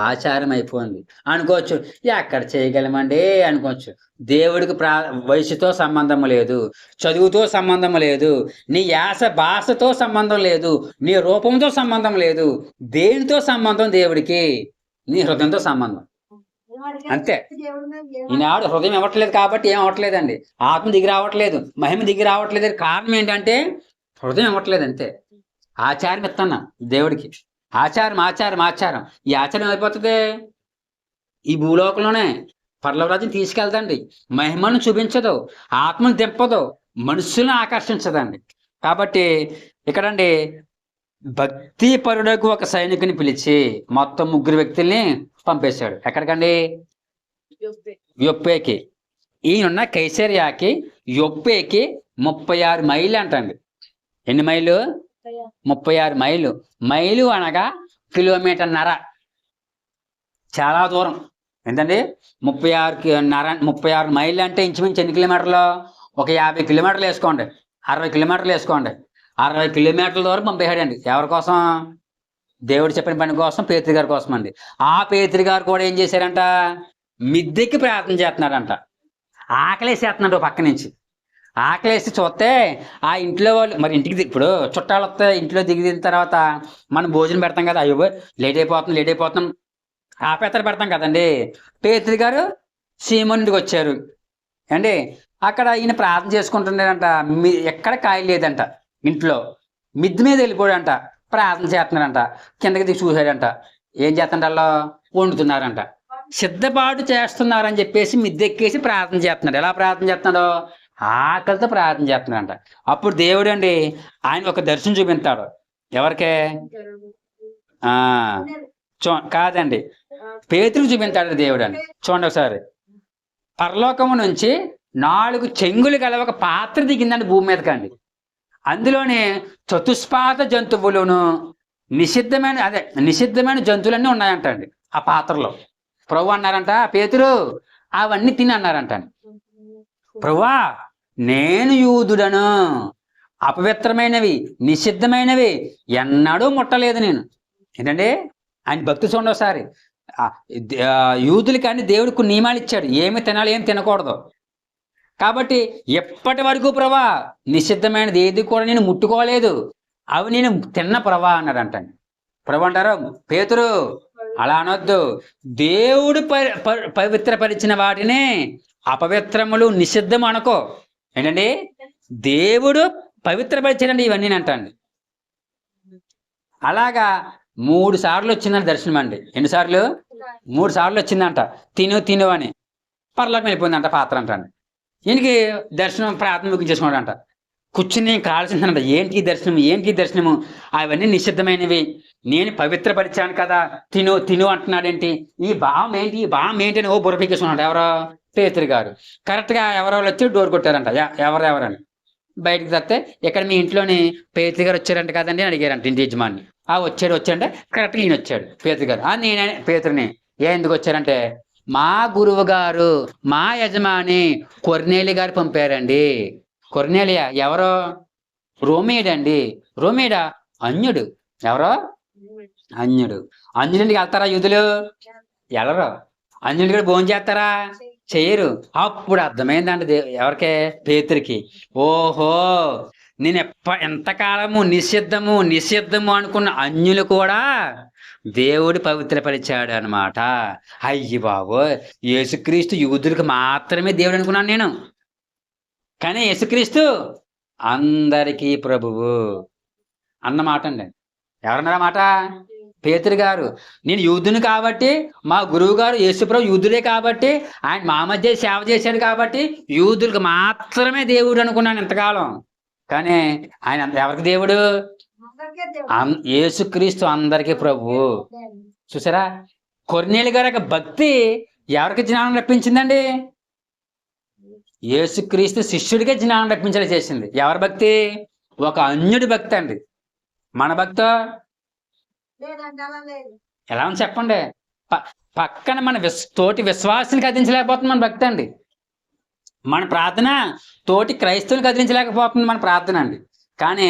ఆచారం అయిపోయింది అనుకోవచ్చు. ఎక్కడ చేయగలమండి అనుకోవచ్చు. దేవుడికి వయసుతో సంబంధం లేదు, చదువుతో సంబంధం లేదు, నీ యాస భాషతో సంబంధం లేదు, నీ రూపంతో సంబంధం లేదు. దేనితో సంబంధం? దేవుడికి నీ హృదయంతో సంబంధం. అంతే. ఈనాడు హృదయం ఇవ్వట్లేదు కాబట్టి ఏం అవ్వట్లేదండి, ఆత్మ దిగి రావట్లేదు, మహిమ దిగి రావట్లేదు. కారణం ఏంటంటే హృదయం ఇవ్వట్లేదు అంతే. ఆచారం ఇస్తున్నా దేవుడికి, ఆచారం ఆచారం ఆచారం. ఈ ఆచారం అయిపోతుంది ఈ భూలోకంలోనే, పరలోకరాజ్యం తీసుకెళ్తండి, మహిమను చూపించదు, ఆత్మను దింపదు, మనుషులను ఆకర్షించదండి. కాబట్టి ఇక్కడండి భక్తి పరుడకు ఒక సైనికుని పిలిచి మొత్తం 3 వ్యక్తుల్ని పంపేశాడు. ఎక్కడికండి? యొప్పేకి. ఈయనున్న కైసరియాకి యొప్పేకి 36 మైళ్ళు అంటండి. ఎన్ని మైళ్ళు? 36 మైళ్ళు. మైలు అనగా కిలోమీటర్న్నర. చాలా దూరం. ఏంటండి? 36 మైళ్ళు అంటే ఇంచుమించు ఎన్ని కిలోమీటర్లు? ఒక 50 కిలోమీటర్లు వేసుకోండి, 60 కిలోమీటర్లు వేసుకోండి. 60 కిలోమీటర్ల దూరం పంపేశాడండి. ఎవరి కోసం? దేవుడు చెప్పిన పని కోసం, పేతురు గారి కోసం అండి. ఆ పేతురు గారు కూడా ఏం చేశారంట? మిద్దెకి ప్రార్థన చేస్తున్నాడంట. ఆకలేసేస్తున్నాడు పక్క నుంచి. ఆకలేసి చూస్తే ఆ ఇంట్లో వాళ్ళు, మరి ఇంటికి ఇప్పుడు చుట్టాలు వస్తే ఇంట్లో దిగిన తర్వాత మనం భోజనం పెడతాం కదా, అయ్యో లేట్ అయిపోతున్నాం ఆపేతలు పెడతాం కదండి. పేతురు గారు సీమోనుడికి వచ్చారు అండి. అక్కడ ఈయన ప్రార్థన చేసుకుంటున్నాడంట. ఎక్కడ కాయలు లేదంట ఇంట్లో. మిద్ది మీద వెళ్ళిపోయాడంట, ప్రార్థన చేస్తున్నాడంట. కిందకి దిగి చూశాడంట. ఏం చేస్తుండల్లో? వండుతున్నారంట. సిద్ధపాటు చేస్తున్నారని చెప్పేసి మిద్దెక్కేసి ప్రార్థన చేస్తున్నాడు. ఎలా ప్రార్థన చేస్తున్నాడో? ఆకలితో ప్రార్థన చేస్తున్నాడంట. అప్పుడు దేవుడు అండి ఆయన ఒక దర్శనం చూపిస్తాడు. ఎవరికే? కాదండి, పేతురుకు చూపిస్తాడు దేవుడు అని. చూడండి ఒకసారి. పరలోకము నుంచి 4 చెంగులు గల ఒక పాత్ర దిగిందండి భూమి మీదకి అండి. అందులోనే చతుష్పాద జంతువులను నిషిద్ధమైన జంతువులన్నీ ఉన్నాయంట అండి ఆ పాత్రలో. ప్రభు అన్నారంట, పేతురు అవన్నీ తిని అన్నారంట. ప్రభువా, నేను యూదుడను, అపవిత్రమైనవి నిషిద్ధమైనవి ఎన్నడూ ముట్టలేదు నేను. ఏంటంటే ఆయన భక్తి చూడండి ఒకసారి. యూదులు కానీ దేవుడికి నియమాలు ఇచ్చాడు, ఏమి తినాలి ఏమి తినకూడదు. కాబట్టి ఎప్పటి వరకు ప్రభా నిషిద్ధమైనది ఏది కూడా నేను ముట్టుకోలేదు, అవి నేను తిన్న ప్రభా అన్నాడంట. ప్రభు అంటారు, పేతురు అలా అనొద్దు. దేవుడు పవిత్రపరిచిన వాటిని అపవిత్రములు నిషిద్ధము అనుకో. ఏంటండి? దేవుడు పవిత్రపరిచాడండి ఇవన్నీ అంటండి. అలాగా 3 సార్లు వచ్చిందండి దర్శనం అండి. ఎన్నిసార్లు? 3 సార్లు వచ్చిందంట. తిను అని పరలోకం వెళ్ళిపోయిందంట పాత్ర అంటండి. ఈయనకి దర్శనం ప్రార్థన ముగించేసుకున్నాడంట. కూర్చుని కాల్సిందంట. ఏంటి దర్శనము? అవన్నీ నిషిద్ధమైనవి, నేను పవిత్రపరిచాను కదా, తిను అంటున్నాడేంటి? ఈ భావం ఏంటి అని బుర్రపీకేసుకున్నాడు. ఎవరో? పేతురు గారు. కరెక్ట్గా ఎవరో వచ్చి డోర్ కొట్టారంట. ఎవరని బయటకు తస్తే, ఇక్కడ మీ ఇంట్లోని పేతురు గారు వచ్చారంట కదండి అని అడిగారంట ఇంటి యజమాని. వచ్చాడంటే కరెక్ట్గా ఈయన వచ్చాడు పేతురు గారు. నేనే పేతురుని. ఎందుకు వచ్చారంటే, మా గురువు గారు, మా యజమాని కొర్నేలి గారు పంపారండి. కొర్నేలియా ఎవరో? రోమేడండి. రోమేడా? అన్యుడు. ఎవరో? అన్యుడింటికి వెళ్తారా యూదులు? వెళ్ళరు. అన్యుడి కూడా భోజనం చేస్తారా? చేయరు. అప్పుడు అర్థమైందండి ఎవరికే? పేతురికి. ఓహో, నేను ఎంతకాలము నిషిద్ధము అనుకున్న అన్యులు కూడా దేవుడు పవిత్రపరిచాడు అనమాట. అయ్యి బాబో, యేసుక్రీస్తు యూదులకు మాత్రమే దేవుడు అనుకున్నాను నేను, కానీ యేసుక్రీస్తు అందరికీ ప్రభువు అన్నమాట అండి. ఎవరన్నారా మాట? పేతురు గారు. నేను యూదుని కాబట్టి, మా గురువు గారు యేసుప్రభు యూదులే కాబట్టి, ఆయన మా మధ్య సేవ చేశాడు కాబట్టి యూదులకు మాత్రమే దేవుడు అనుకున్నాను ఇంతకాలం. కానీ ఆయన ఎవరికి దేవుడు? యేసుక్రీస్తు అందరికీ ప్రభువు. చూసారా? కొర్నేలి గారి యొక్క భక్తి ఎవరికి జ్ఞానం రప్పించిందండి? యేసుక్రీస్తు శిష్యుడికే జ్ఞానం రప్పించేలా చేసింది. ఎవరి భక్తి? ఒక అన్యుడి భక్తి అండి. మన భక్తో ఎలా ఉంది చెప్పండి? పక్కన మన తోటి విశ్వాసాన్ని కదిలించలేకపోతుంది మన భక్తి అండి. మన ప్రార్థన తోటి క్రైస్తవుని కదిలించలేకపోతుంది మన ప్రార్థన అండి. కానీ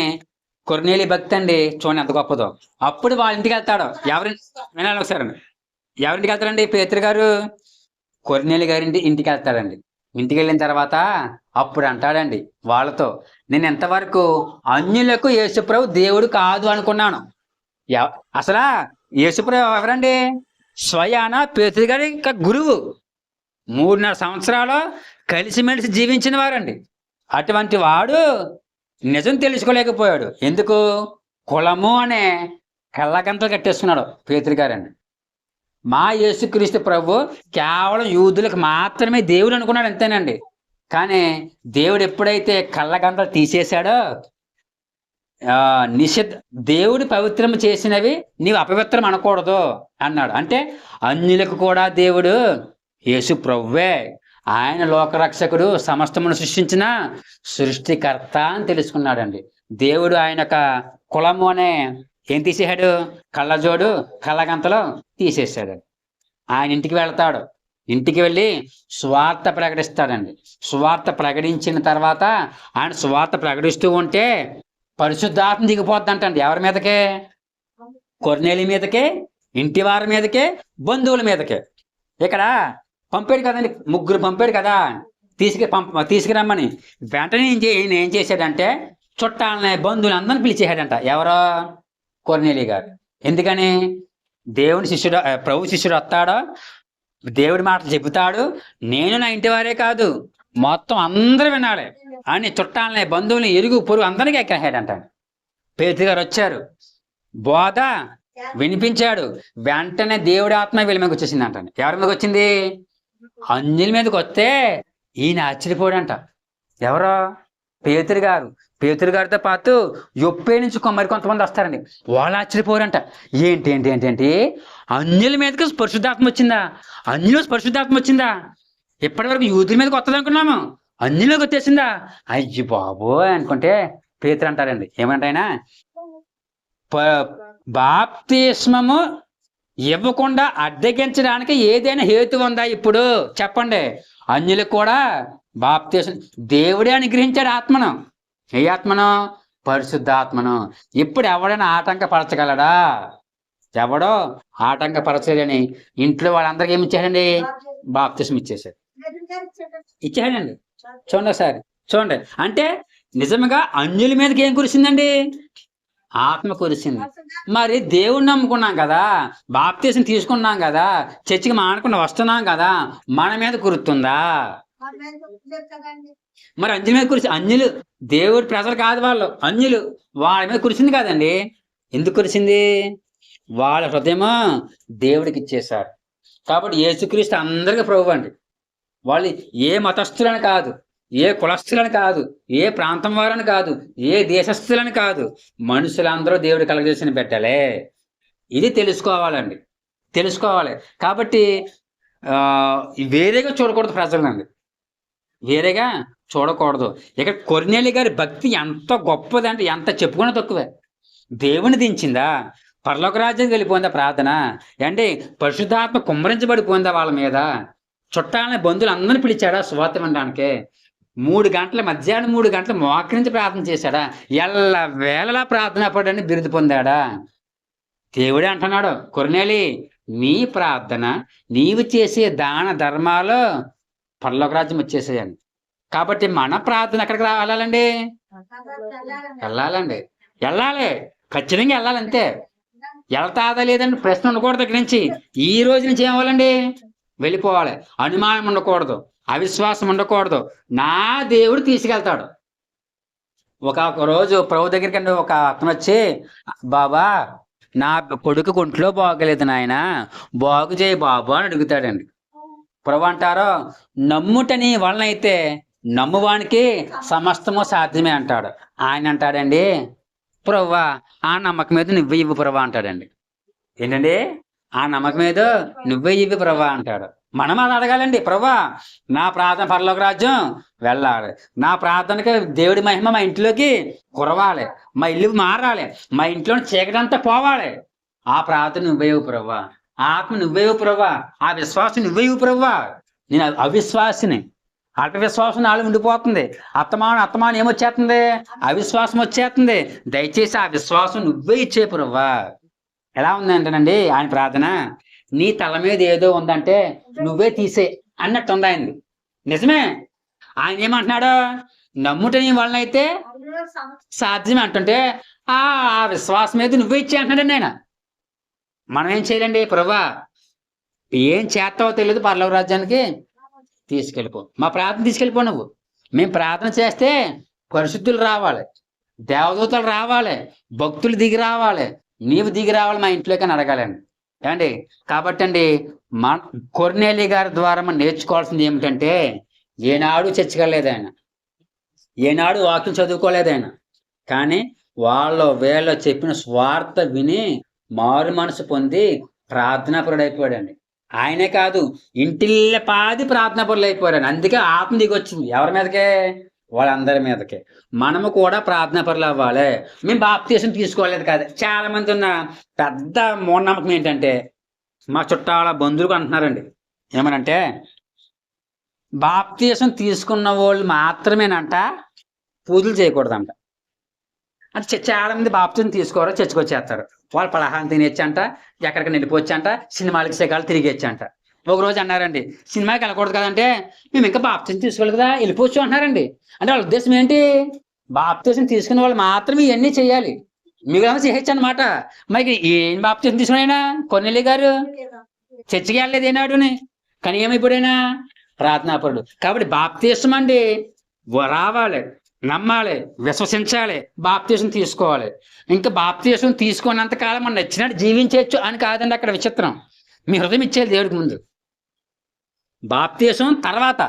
కొర్నేలి భక్తి అండి చూడండి ఎంత గొప్పదో. అప్పుడు వాళ్ళ ఇంటికి వెళ్తాడు. వినాలి ఒకసారి. ఎవరింటికి వెళ్తాడండి పేతురు గారు? కొర్నేలి గారి ఇంటికి వెళ్తాడండి. ఇంటికి వెళ్ళిన తర్వాత అప్పుడు అంటాడండి వాళ్ళతో, నేను ఎంతవరకు అన్యులకు యేసుప్రభు దేవుడు కాదు అనుకున్నాను. అసలు యేసుప్రభు ఎవరండి? స్వయాన పేతురు గారి గురువు. 3.5 సంవత్సరాలు కలిసిమెలిసి జీవించిన వారండి. అటువంటి వాడు నిజం తెలుసుకోలేకపోయాడు. ఎందుకు? కులము అనే కళ్ళగంతలు కట్టేసుకున్నాడు పేతురు గారండి. మా యేసుక్రీస్తు ప్రభు కేవలం యూదులకు మాత్రమే దేవుడు అనుకున్నాడు, అంతేనండి. కానీ దేవుడు ఎప్పుడైతే కళ్ళగంతలు తీసేశాడో, నిషిద్ధ దేవుడు పవిత్రం చేసినవి నీవు అపవిత్రం అనకూడదు అన్నాడు. అంటే అన్యులకు కూడా దేవుడు యేసు ప్రభువే, ఆయన లోకరక్షకుడు, సమస్తమును సృష్టించిన సృష్టికర్త అని తెలుసుకున్నాడండి. దేవుడు ఆయన యొక్క కులము అనే ఏం తీసేశాడు? కళ్ళజోడు కళ్ళగంతలో తీసేశాడు. ఆయన ఇంటికి వెళ్తాడు, ఇంటికి వెళ్ళి సువార్త ప్రకటిస్తాడండి. సువార్త ప్రకటించిన తర్వాత ఆయన సువార్త ప్రకటిస్తూ ఉంటే పరిశుద్ధాత్మ దిగిపోద్దంటండి. ఎవరి మీదకే? కొర్నేలి మీదకే, ఇంటి వారి మీదకే, బంధువుల మీదకే. ఇక్కడ పంపాడు కదండి, ముగ్గురు పంపాడు కదా తీసుకురమ్మని. వెంటనే ఏం చేశాడంటే చుట్టాలని, బంధువులు అందరిని పిలిచేశాడంట. ఎవరో? కొర్నేలి గారు. ఎందుకని? దేవుని శిష్యుడు, ప్రభు శిష్యుడు వస్తాడో, దేవుడి మాటలు చెబుతాడు, నేను నా ఇంటి వారే కాదు మొత్తం అందరూ వినాలి అని చుట్టాలని, బంధువుల్ని, ఇరుగు పొరుగు అందరికీ ఎక్కేసాడంట. పేతురు గారు వచ్చారు, బోధ వినిపించాడు. వెంటనే దేవుడి ఆత్మ వీళ్ళ మీదకి వచ్చేసింది అంట. ఎవరి మీదకి వచ్చింది? అన్యుల మీదకి వస్తే ఈయన ఆశ్చర్యపోయాడంట. ఎవరో? పేతురు గారు. పేతురు గారితో పాటు యొప్పే నుంచి మరి కొంతమంది వస్తారండి. వాళ్ళు ఆశ్చర్యపోయారంట. ఏంటి ఏంటి ఏంటి ఏంటి అన్యుల మీదకి పరిశుద్ధాత్మ వచ్చిందా? అన్యుల పరిశుద్ధాత్మ వచ్చిందా? ఇప్పటి వరకు యూదుల మీదకి వస్తుంది అనుకున్నాము, అన్యులకు వచ్చేసిందా? అయ్యి బాబోయ్ అనుకుంటే పేతురు అంటారండి, ఏమంటాయన, బాప్తిస్మము ఇవ్వకుండా అడ్డగించడానికి ఏదైనా హేతు ఉందా? ఇప్పుడు చెప్పండి. అన్యులకు కూడా బాప్తిస్మం దేవుడే అనుగ్రహించాడు ఆత్మను. ఏ ఆత్మను? పరిశుద్ధాత్మను. ఇప్పుడు ఎవడైనా ఆటంకపరచగలడా? ఎవడో ఆటంకపరచలేని ఇంట్లో వాళ్ళందరికీ ఏమి ఇచ్చాడండి? బాప్తిస్మం ఇచ్చేసాడు, ఇచ్చాడండి. చూడండి ఒకసారి, చూడండి. అంటే నిజంగా అన్యుల మీదకి ఏం కురిసిందండి? ఆత్మ కురిసింది. మరి దేవుణ్ణి నమ్ముకున్నాం కదా, బాప్తిస్మం తీసుకున్నాం కదా, చర్చికి మానకుండా వస్తున్నాం కదా, మన మీద కురుతుందా? మరి అన్యుల మీద కురిసి, అన్యులు దేవుడి ప్రజలు కాదు, వాళ్ళు అన్యులు, వాళ్ళ మీద కురిసింది కాదండి. ఎందుకు కురిసింది? వాళ్ళ హృదయమో దేవుడికి ఇచ్చేశారు. కాబట్టి యేసుక్రీస్తు అందరికీ ప్రభు అండి. వాళ్ళు ఏ మతస్థులని కాదు, ఏ కులస్థులని కాదు, ఏ ప్రాంతం వారని కాదు, ఏ దేశస్థులని కాదు, మనుషులందరూ దేవుడు కలగజేసిన బిడ్డలే. ఇది తెలుసుకోవాలండి, తెలుసుకోవాలి. కాబట్టి వేరేగా చూడకూడదు ప్రజలండి, వేరేగా చూడకూడదు. ఇక కొర్నేలి గారి భక్తి ఎంత గొప్పదంటే ఎంత చెప్పుకున్నా తక్కువే. దేవుని దించిందా? పరలోక రాజ్యానికి వెళ్ళిపోయిందా ప్రార్థన? అంటే పరిశుద్ధాత్మ కుమ్మరించబడిపోయిందా వాళ్ళ మీద? చుట్టాలని, బంధువులు అందరిని పిలిచాడా సువార్త వినడానికి? 3 గంటల, మధ్యాహ్నం 3 గంటల మోకరించి ప్రార్థన చేశాడా? ఎల్ల వేళలా ప్రార్థన పడని బిరుదు పొందాడా? దేవుడే అంటున్నాడు, కొర్నేలి నీ ప్రార్థన, నీవు చేసే దాన ధర్మాలు పరలోక రాజ్యం వచ్చేసేయండి. కాబట్టి మన ప్రార్థన ఎక్కడికి వెళ్ళాలండి? వెళ్ళాలండి, వెళ్ళాలి, ఖచ్చితంగా వెళ్ళాలంతే. వెళ్తాదా లేదండి ప్రశ్న ఉండకూడదు. దగ్గర నుంచి ఈ రోజు నుంచి ఏమవ్వాలండి? వెళ్ళిపోవాలి. అనుమానం ఉండకూడదు, అవిశ్వాసం ఉండకూడదు. నా దేవుడు తీసుకెళ్తాడు. ఒక రోజు ప్రభు దగ్గరికి ఒక అతను వచ్చి, బాబా నా కొడుకు ఒంట్లో బాగలేదు నాయన, బాగు చేయి బాబు అని అడుగుతాడండి. ప్రభు అంటారు, నమ్ముటని వలనైతే నమ్మువానికి సమస్తము సాధ్యమే అంటాడు. ఆయన అంటాడండి, ప్రభువా ఆ నమ్మకం మీద నువ్వే ఇవ్వు ప్రభా అంటాడండి. ఏంటండి? ఆ నమ్మకం మీద నువ్వే ఇవ్వు ప్రభా అంటాడు. మనం అది అడగాలండి. ప్రభా నా ప్రార్థన పరలోక రాజ్యం వెళ్ళాలి, నా ప్రార్థనకి దేవుడి మహిమ మా ఇంట్లోకి కురవాలి, మా ఇల్లు మారాలి, మా ఇంట్లో చీకటంతా పోవాలి. ఆ ప్రార్థన నువ్వేవు ప్రభా, ఆ ఆత్మ నువ్వేవు ప్రభా, ఆ విశ్వాసం నువ్వేవు ప్రభా. నేను అవిశ్వాసిని, అల్ప విశ్వాసం నాలుగు ఉండిపోతుంది. అత్తమాను ఏమొచ్చేస్తుంది? అవిశ్వాసం వచ్చేస్తుంది. దయచేసి ఆ విశ్వాసం నువ్వే ఇచ్చే ప్రభా. ఎలా ఉందంటేనండి ఆయన ప్రార్థన, నీ తల మీద ఏదో ఉందంటే నువ్వే తీసే అన్నట్టు ఉంది ఆయనది. నిజమే. ఆయన ఏమంటున్నాడు? నమ్ముట నీ వలన అయితే సాధ్యమే అంటుంటే ఆ విశ్వాసం మీద నువ్వే ఇచ్చే అంటున్నాడండి ఆయన. మనం ఏం చేయాలండి? ప్రభా ఏం చేస్తావో తెలియదు, పరలోక రాజ్యానికి తీసుకెళ్ళిపో, మా ప్రార్థన తీసుకెళ్ళిపో. నువ్వు మేము ప్రార్థన చేస్తే పరిశుద్ధులు రావాలి, దేవదూతలు రావాలి, భక్తులు దిగి రావాలి, నీవు దిగి రావాలి మా ఇంట్లోకి అని అడగాలండి. ఏమండి? కాబట్టి అండి మన కొర్నేలి గారి ద్వారా మనం నేర్చుకోవాల్సింది ఏమిటంటే, ఏనాడు చర్చకెళ్ళలేదు ఆయన, ఏనాడు వాక్యం చదువుకోలేదు ఆయన, కానీ వీళ్ళు చెప్పిన స్వార్థ విని మారు మనసు పొంది ప్రార్థనాపరుడు అయిపోయాడండి. ఆయనే కాదు, ఇంటిల్ల పాది ప్రార్థనాపరులు అయిపోయాడు. అందుకే ఆత్మ దిగొచ్చింది ఎవరి మీదకే? వాళ్ళందరి మీదకే. మనము కూడా ప్రార్థనాపరులు అవ్వాలి. మేము బాప్తీసం తీసుకోలేదు కాదు. చాలా మంది ఉన్న పెద్ద మూఢనమ్మకం ఏంటంటే, మా చుట్టాల బంధువులు అంటున్నారండి, ఏమనంటే బాప్తీసం తీసుకున్న వాళ్ళు మాత్రమేనంట పూజలు చేయకూడదంట. అంటే చాలా మంది బాప్తీసం తీసుకోరు, చర్చకు వచ్చేస్తారు. వాళ్ళు పలహారం తినేచ్చంట, ఎక్కడికి వెళ్ళిపోవచ్చంట, సినిమాలకి శకాలు తిరిగేచ్చంట. ఒక రోజు అన్నారండి, సినిమాకి వెళ్ళకూడదు కదంటే, మేము ఇంకా బాప్తీసం తీసుకోవాలి కదా, వెళ్ళిపోవచ్చు అంటున్నారండి. అంటే వాళ్ళ ఉద్దేశం ఏంటి? బాప్తీసం తీసుకునే వాళ్ళు మాత్రమే ఇవన్నీ చేయాలి, మిగిలిన చేయొచ్చు అనమాట. మరి ఏం బాప్తీసం తీసుకున్నాయినా కొన్నెల్లి గారు చర్చికి వెళ్ళలేదు ఏనాడుని, కానీ ఏమైపోయినా ప్రార్థనాపరుడు. కాబట్టి బాప్తీసం అండి రావాలి, నమ్మాలి, విశ్వసించాలి, బాప్తీసం తీసుకోవాలి. ఇంకా బాప్తీసం తీసుకున్నంత కాలం మనం నచ్చినట్టు జీవించవచ్చు అని కాదండి అక్కడ విచిత్రం. మీ హృదయం ఇచ్చేయాలి దేవుడికి ముందు. బాప్తీసం తర్వాత,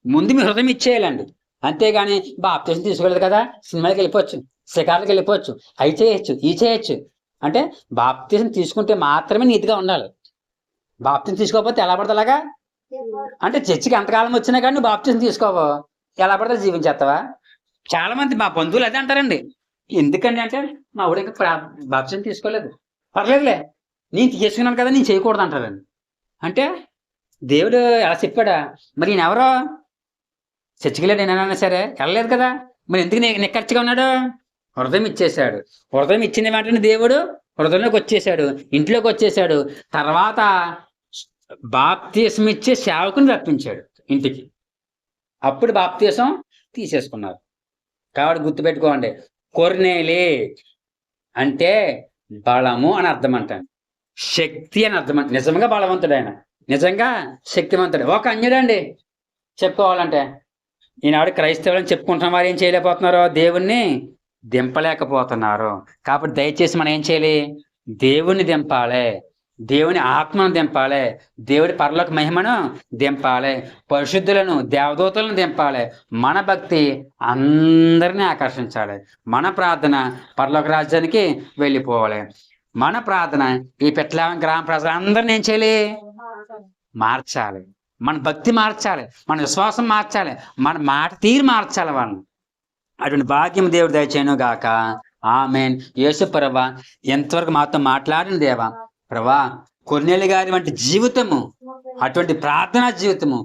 ముందు మీ హృదయం ఇచ్చేయాలండి. అంతేగాని బాప్తీసం తీసుకోలేదు కదా, సినిమాకి వెళ్ళిపోవచ్చు, శిఖాలకు వెళ్ళిపోవచ్చు, అవి చేయొచ్చు, ఇవి చేయొచ్చు అంటే బాప్తీసం తీసుకుంటే మాత్రమే నీతిగా ఉండాలి. బాప్తీసం తీసుకోకపోతే ఎలా పడితే అలాగా? అంటే చర్చికి ఎంతకాలం వచ్చినా కానీ నువ్వు బాప్తీసం తీసుకోవో, ఎలా పడితే జీవించేస్తావా? చాలా మంది మా బంధువులు అదే అంటారండి. ఎందుకండి అంటే, మా ఆవిడ ఇంకా బాప్తీసం తీసుకోలేదు, పర్లేదులే నేను తీసుకున్నాను కదా, నేను చేయకూడదు అంటారండి. అంటే దేవుడు ఎలా చెప్పాడా? మరి నేను ఎవరో చర్చికి వెళ్ళాడు, నేనైనా సరే వెళ్ళలేదు కదా, మరి ఎందుకు నిక్కచ్చిగా ఉన్నాడు? హృదయం ఇచ్చేశాడు. హృదయం ఇచ్చిన వెంటనే దేవుడు హృదయంలోకి వచ్చేసాడు, ఇంట్లోకి వచ్చేసాడు. తర్వాత బాప్తీసం ఇచ్చే సేవకుని రప్పించాడు ఇంటికి. అప్పుడు బాప్తీసం తీసేసుకున్నారు. కాబట్టి గుర్తుపెట్టుకోండి, కొర్నేలి అంటే బలము అని అర్థం అంటాను, శక్తి అని అర్థం అంట. నిజంగా బలవంతుడు ఆయన, నిజంగా శక్తివంతుడు. ఒక అన్యుడండి చెప్పుకోవాలంటే. ఈనాడు క్రైస్తవులని చెప్పుకుంటున్న వారు ఏం చేయలేకపోతున్నారు? దేవుణ్ణి దింపలేకపోతున్నారు. కాబట్టి దయచేసి మనం ఏం చేయాలి? దేవుణ్ణి దింపాలి, దేవుని ఆత్మను దింపాలి, దేవుడి పరలోక మహిమను దింపాలి, పరిశుద్ధులను దేవదూతలను దింపాలి. మన భక్తి అందరినీ ఆకర్షించాలి. మన ప్రార్థన పరలోక రాజ్యానికి వెళ్ళిపోవాలి. మన ప్రార్థన ఈ పెట్టలేం గ్రామ ప్రజలందరినీ ఏం చేయాలి? మార్చాలి. మన భక్తి మార్చాలి, మన విశ్వాసం మార్చాలి, మన మాట తీరు మార్చాలి వాళ్ళని. అటువంటి భాగ్యం దేవుడు దయచేయను గాక. ఆమేన్. యేసు ప్రభువా, ఎంతవరకు మాతో మాట్లాడిన దేవా ప్రభా, కొర్నేలి గారి వంటి జీవితము, అటువంటి ప్రార్థనా జీవితము,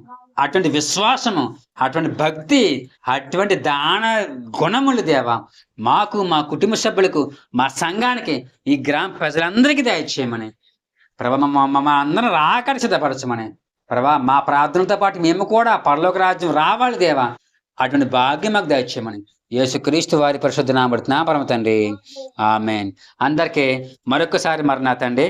అటువంటి విశ్వాసము, అటువంటి భక్తి, అటువంటి దాన గుణములు దేవా మాకు, మా కుటుంబ సభ్యులకు, మా సంఘానికి, ఈ గ్రామ ప్రజలందరికీ దయచేయమని ప్రభా, మా అందరం రాకడి సిద్ధపరచమని ప్రభా, మా ప్రార్థనతో పాటు మేము కూడా పరలోక రాజ్యం రావాలి దేవా. అటువంటి భాగ్యం మాకు దయచేయమని యేసుక్రీస్తు వారి పరిశుద్ధ నామమున పరమ తండ్రి. ఆమేన్. అందరికీ మరొకసారి మరణా తండ్రి